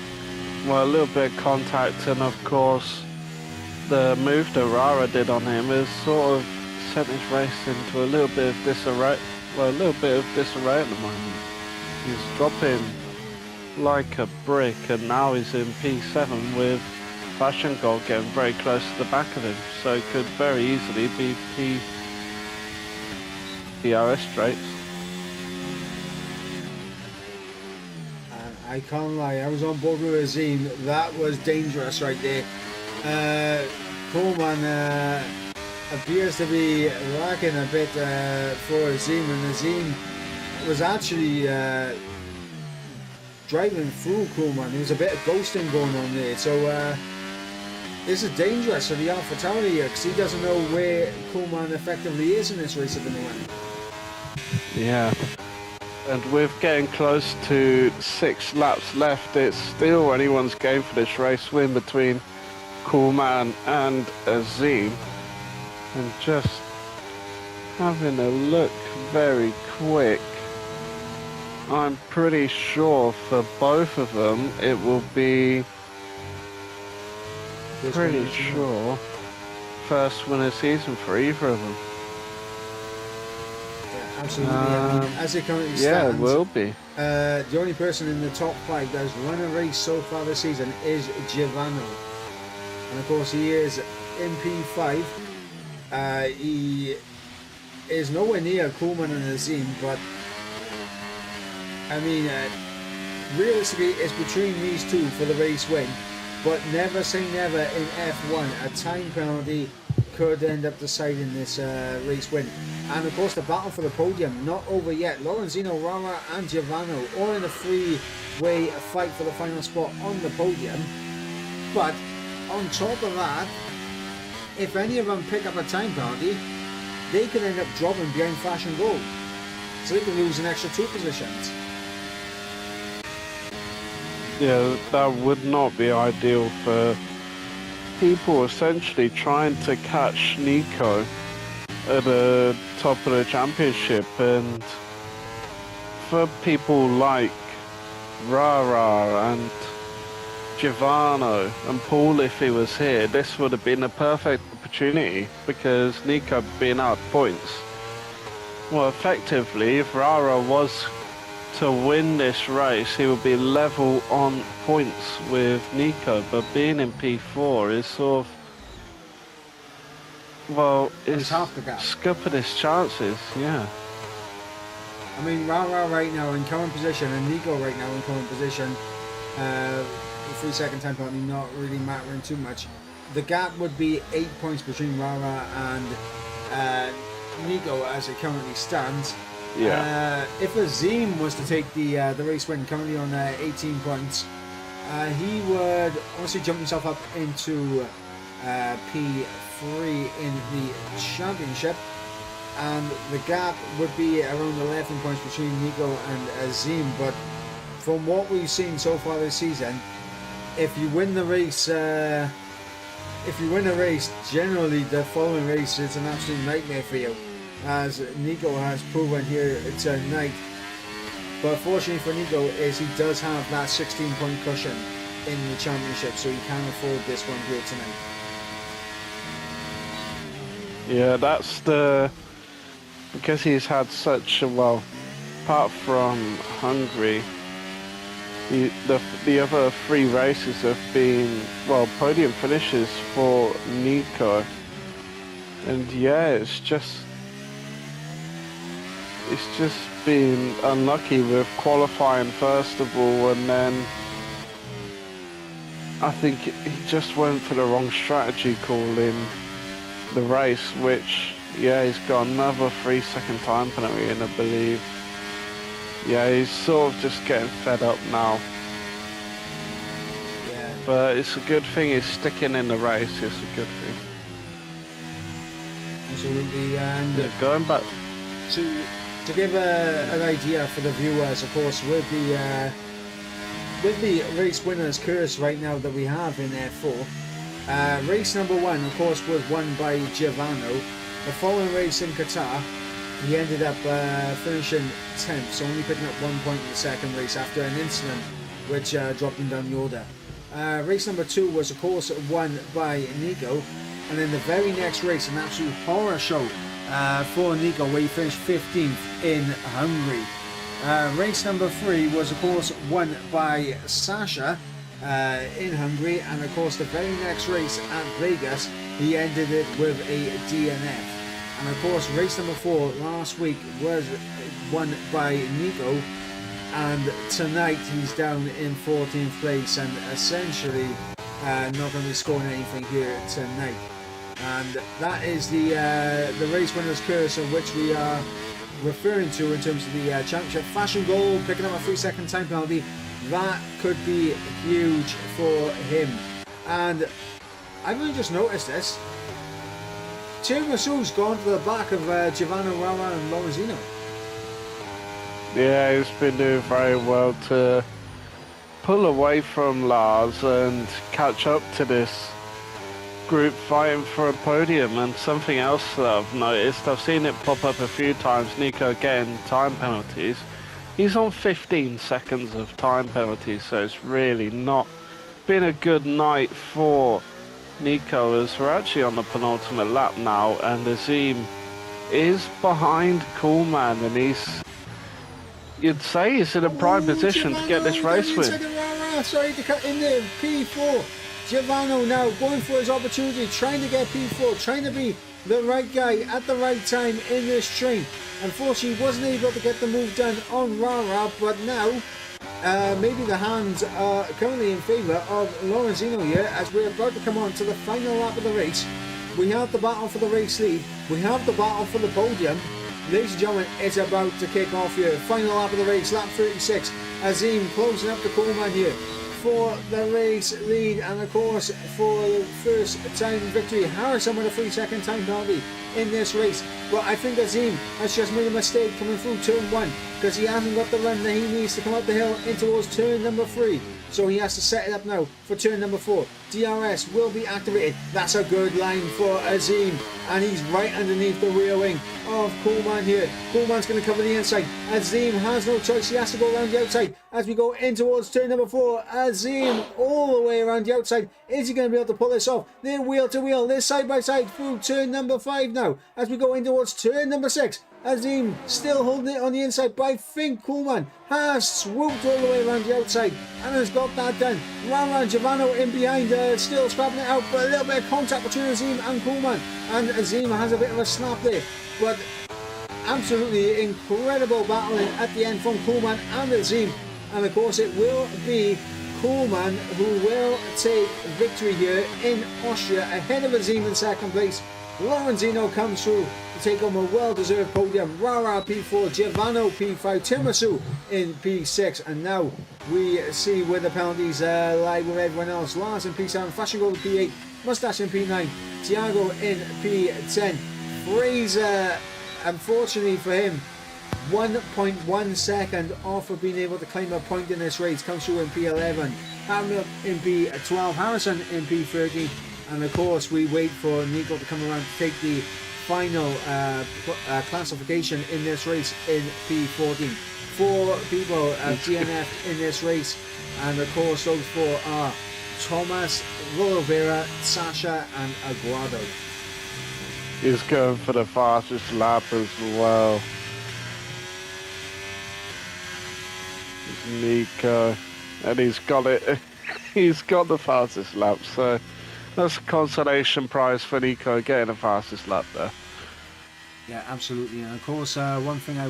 well, a little bit of contact, and of course the move that Rara did on him has sort of sent his race into a little bit of disarray. Well, a little bit of disarray at the moment. He's dropping like a brick, and now he's in P7 with Fashion Gold getting very close to the back of him, so it could very easily be DRS straights.
And I can't lie, I was on board with Azim. That was dangerous right there. Kuhlmann appears to be lacking a bit for Azim, and Azim was actually driving through Kuhlmann. There was a bit of ghosting going on there, so this is dangerous for the AlphaTauri here, because he doesn't know where Kuhlmann effectively is in this race at the moment.
Yeah, and with getting close to 6 laps left, it's still anyone's game for this race win between Kuhlmann and Azim. And just having a look very quick, I'm pretty sure for both of them it will be first win of season for either of them.
Yeah, absolutely. I mean, as it currently stands,
yeah, it will be.
The only person in the top 5 that has run a race so far this season is Giovanni, and of course he is in P5. He is nowhere near Kuhlmann and Azim, but I mean, realistically, it's between these two for the race win. But never say never in F1. A time penalty could end up deciding this race win. And of course, the battle for the podium not over yet. Lorenzino, Rara, and Giovanni all in a three-way fight for the final spot on the podium. But on top of that, if any of them pick up a time penalty, they could end up dropping behind Fashion Gold. So they could lose an extra 2 positions.
Yeah, that would not be ideal for people essentially trying to catch Nico at the top of the championship, and for people like Rara and Giovanni and Paul, if he was here, this would have been a perfect opportunity because Nico being out points. Well, effectively, if Rara was to win this race, he would be level on points with Nico, but being in P4 is sort of, well, it's
half the gap.
scupping his chances, yeah.
I mean, Rara right now in current position and Nico right now in current position, the 3 second time penalty not really mattering too much. The gap would be 8 points between Rara and Nico as it currently stands.
Yeah.
If Azim was to take the race win, currently on 18 points, he would obviously jump himself up into P3 in the championship, and the gap would be around 11 points between Nico and Azim. But from what we've seen so far this season, if you win the race, generally the following race is an absolute nightmare for you, as Nico has proven here tonight. But fortunately for Nico is he does have that 16-point cushion in the championship, so he can afford this one here tonight.
Yeah, that's because he's had such a, well, apart from Hungary, the other 3 races have been, well, podium finishes for Nico. And yeah, it's just been unlucky with qualifying first of all, and then I think he just went for the wrong strategy call in the race, which, yeah, he's got another 3 second time penalty, and I believe, yeah, he's sort of just getting fed up now.
Yeah.
But it's a good thing he's sticking in the race. It's a good thing.
Absolutely. And
Yeah, going back.
to give an idea for the viewers, of course, with the race winners curse right now that we have in F4, race number 1, of course, was won by Giovanni. The following race in Qatar, he ended up finishing 10th, so only picking up 1 point in the second race after an incident which dropped him down the order. Race number 2 was, of course, won by Nico, and then the very next race, an absolute horror show for Nico, where he finished 15th in Hungary. Race number 3 was, of course, won by Sasha in Hungary, and of course the very next race at Vegas, he ended it with a DNF. And of course race number 4 last week was won by Nico, and tonight he's down in 14th place and essentially not going to be scoring anything here tonight. And that is the race winners curse of which we are referring to in terms of the championship. Fashion Gold picking up a 3 second time penalty. That could be huge for him. And I've only just noticed this. Tiramisu gone to the back of Giovanni Rara and Lorenzino.
Yeah, he's been doing very well to pull away from Lars and catch up to this group fighting for a podium. And something else that I've noticed, I've seen it pop up a few times, Nico getting time penalties. He's on 15 seconds of time penalties, so it's really not been a good night for Nico, as we're actually on the penultimate lap now, and Azim is behind Coolman, and you'd say he's in a prime position to get this race win.
Sorry to cut in there, P4. Giovanni now going for his opportunity, trying to get P4, trying to be the right guy at the right time in this train. Unfortunately, wasn't able to get the move done on Rara, but now maybe the hands are currently in favour of Lorenzino here, as we're about to come on to the final lap of the race. We have the battle for the race lead, we have the battle for the podium. Ladies and gentlemen, it's about to kick off here. Final lap of the race, lap 36. Azim closing up the Coleman here for the race lead, and of course for the first time victory. Harrison with a 3 second time penalty in this race, but I think Azim has just made a mistake coming through turn 1, because he hasn't got the run that he needs to come up the hill in towards turn number 3, so he has to set it up now for turn number 4. DRS will be activated. That's a good line for Azim, and he's right underneath the rear wing of Kuhlmann here. Kuhlmann's going to cover the inside. Azim has no choice. He has to go around the outside as we go in towards turn number 4. Azim all the way around the outside. Is he going to be able to pull this off? They're wheel to wheel. They're side by side through turn number 5 now as we go in towards turn number 6. Azim still holding it on the inside, but I think Kuhlmann has swooped all the way around the outside and has got that done. Rara and Giovanni in behind, still scrapping it out, but a little bit of contact between Azim and Kuhlmann. And Azim has a bit of a snap there, but absolutely incredible battling at the end from Kuhlmann and Azim. And of course it will be Kuhlmann who will take victory here in Austria ahead of Azim in second place. Lorenzino comes through to take on a well-deserved podium. Rara P4, Giovanni P5, Tiramisu in P6, and now we see where the penalties lie with everyone else. Lars in P7, Fashion Gold in P8, Mustache in P9, Thiago in P10. Fraser, unfortunately for him, 1.1 second off of being able to claim a point in this race, comes through in P11. Hamilton in P12, Harrison in P13. And of course we wait for Nico to come around to take the final classification in this race in P14. 4 people have DNF in this race, and of course those 4 are Thomas, Oliveira, Sasha and Aguado.
He's going for the fastest lap as well. It's Nico, and he's got it. He's got the fastest lap, so that's a consolation prize for Nico getting the fastest lap there.
Yeah, absolutely. And of course, one thing I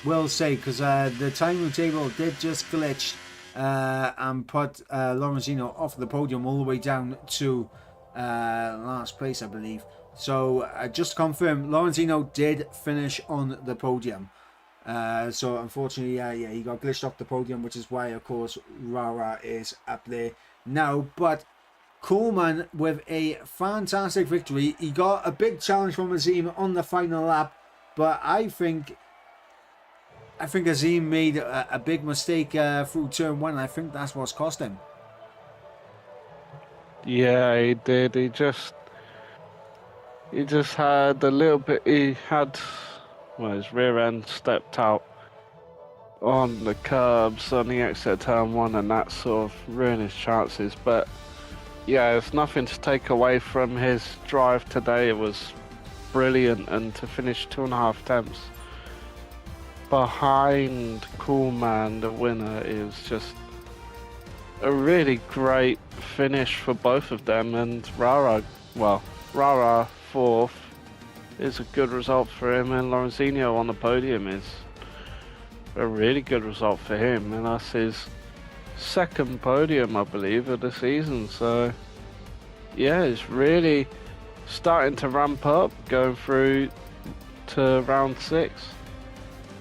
will say, because the timing table did just glitch and put Lorenzino off the podium all the way down to last place, I believe. So just to confirm, Lorenzino did finish on the podium. So unfortunately, yeah, he got glitched off the podium, which is why, of course, Rara is up there now. But Kuhlmann with a fantastic victory. He got a big challenge from Azim on the final lap, but I think Azim made a big mistake through turn 1. And I think that's what's cost him.
Yeah, he did. He just had a little bit. He had, well, his rear end stepped out on the curbs on the exit turn 1, and that sort of ruined his chances. But yeah, it's nothing to take away from his drive today. It was brilliant, and to finish 2.5 tenths behind Kuhlmann, the winner, is just a really great finish for both of them. And Rara 4th is a good result for him, and Lorenzino on the podium is a really good result for him, and that's his second podium, I believe, of the season. So yeah, it's really starting to ramp up going through to round 6.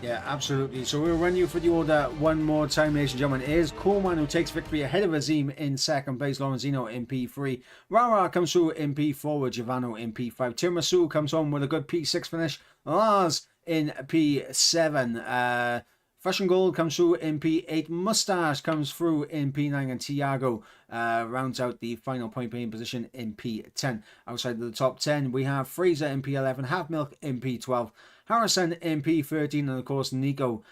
Yeah, absolutely. So we'll run you for the order one more time, ladies and gentlemen. It is Kuhlmann who takes victory ahead of Azim in second place, Lorenzino in P3. Rara comes through in P4 with Giovanni in P5. Tiramisu comes home with a good P6 finish. Lars in P7. Fashion Gold comes through in P8. Mustache comes through in P9. And Thiago rounds out the final point paying position in P10. Outside of the top 10, we have Fraser in P11. Half Milk in P12. Harrison in P13. And of course, Nico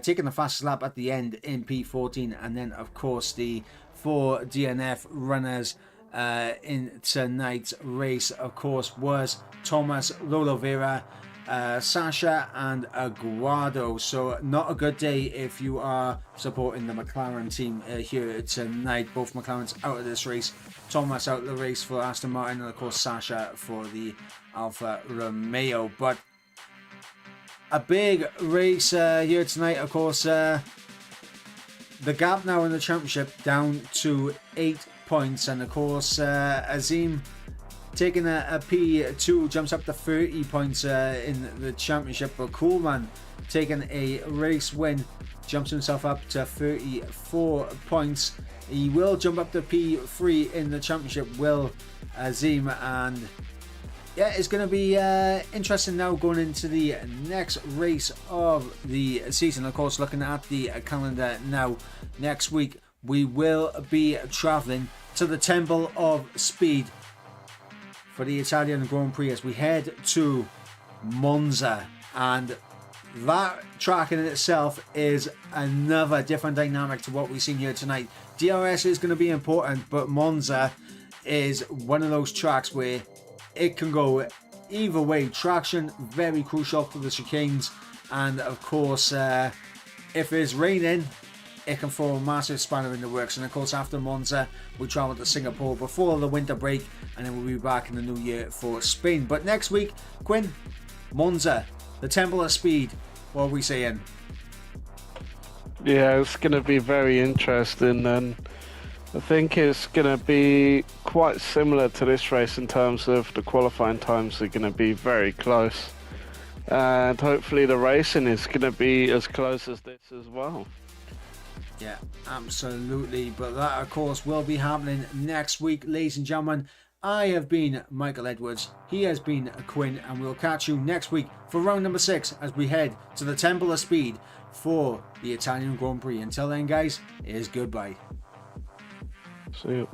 taking the fastest lap at the end in P14. And then, of course, the 4 DNF runners in tonight's race, of course, was Thomas, Lolovera, Sasha and Aguado. So not a good day if you are supporting the McLaren team here tonight. Both McLarens out of this race. Thomas out of the race for Aston Martin, and of course Sasha for the Alfa Romeo. But a big race here tonight, of course. The gap now in the championship down to 8 points, and of course Azim taking a P2 jumps up to 30 points in the championship, but Kuhlmann taking a race win jumps himself up to 34 points. He will jump up to P3 in the championship, will Azim, and yeah, it's going to be interesting now going into the next race of the season. Of course, looking at the calendar now, next week we will be travelling to the Temple of Speed for the Italian Grand Prix as we head to Monza. And that track in itself is another different dynamic to what we've seen here tonight. DRS is going to be important, but Monza is one of those tracks where it can go either way. Traction, very crucial for the chicanes, and of course if it's raining, it can throw a massive spanner in the works. And of course after Monza we travel to Singapore before the winter break, and then we'll be back in the new year for Spain. But next week, Quinn, Monza, the Temple of Speed, what are we saying?
Yeah, it's going to be very interesting, and I think it's going to be quite similar to this race in terms of the qualifying times are going to be very close, and hopefully the racing is going to be as close as this as well.
Yeah, absolutely. But that, of course, will be happening next week, ladies and gentlemen. I have been Michael Edwards. He has been Quinn, and we'll catch you next week for round number 6 as we head to the Temple of Speed for the Italian Grand Prix. Until then, guys, it is goodbye.
See you.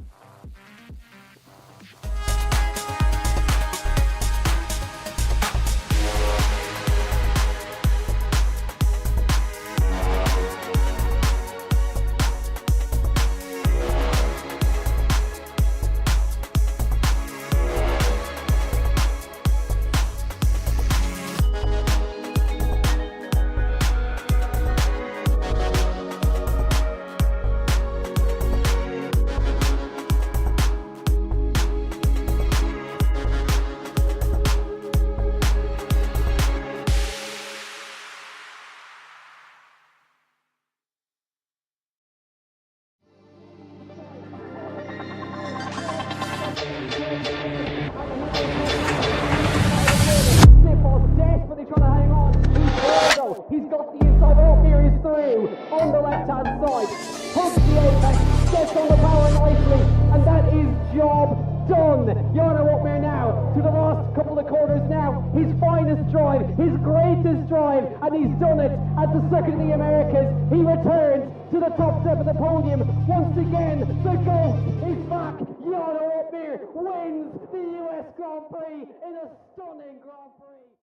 Desperately trying to hang on. He's got the inside. Oh, here he's through on the left-hand side. Hooks the apex, gets on the power nicely, and that is job done. Jarno Opmeer now to the last couple of corners now. His finest drive, his greatest drive, and he's done it at the Circuit of the Americas. He returns to the top step of the podium. Once again, the GOAT is back. Jarno Opmeer wins the US Grand Prix in a stunning Grand Prix.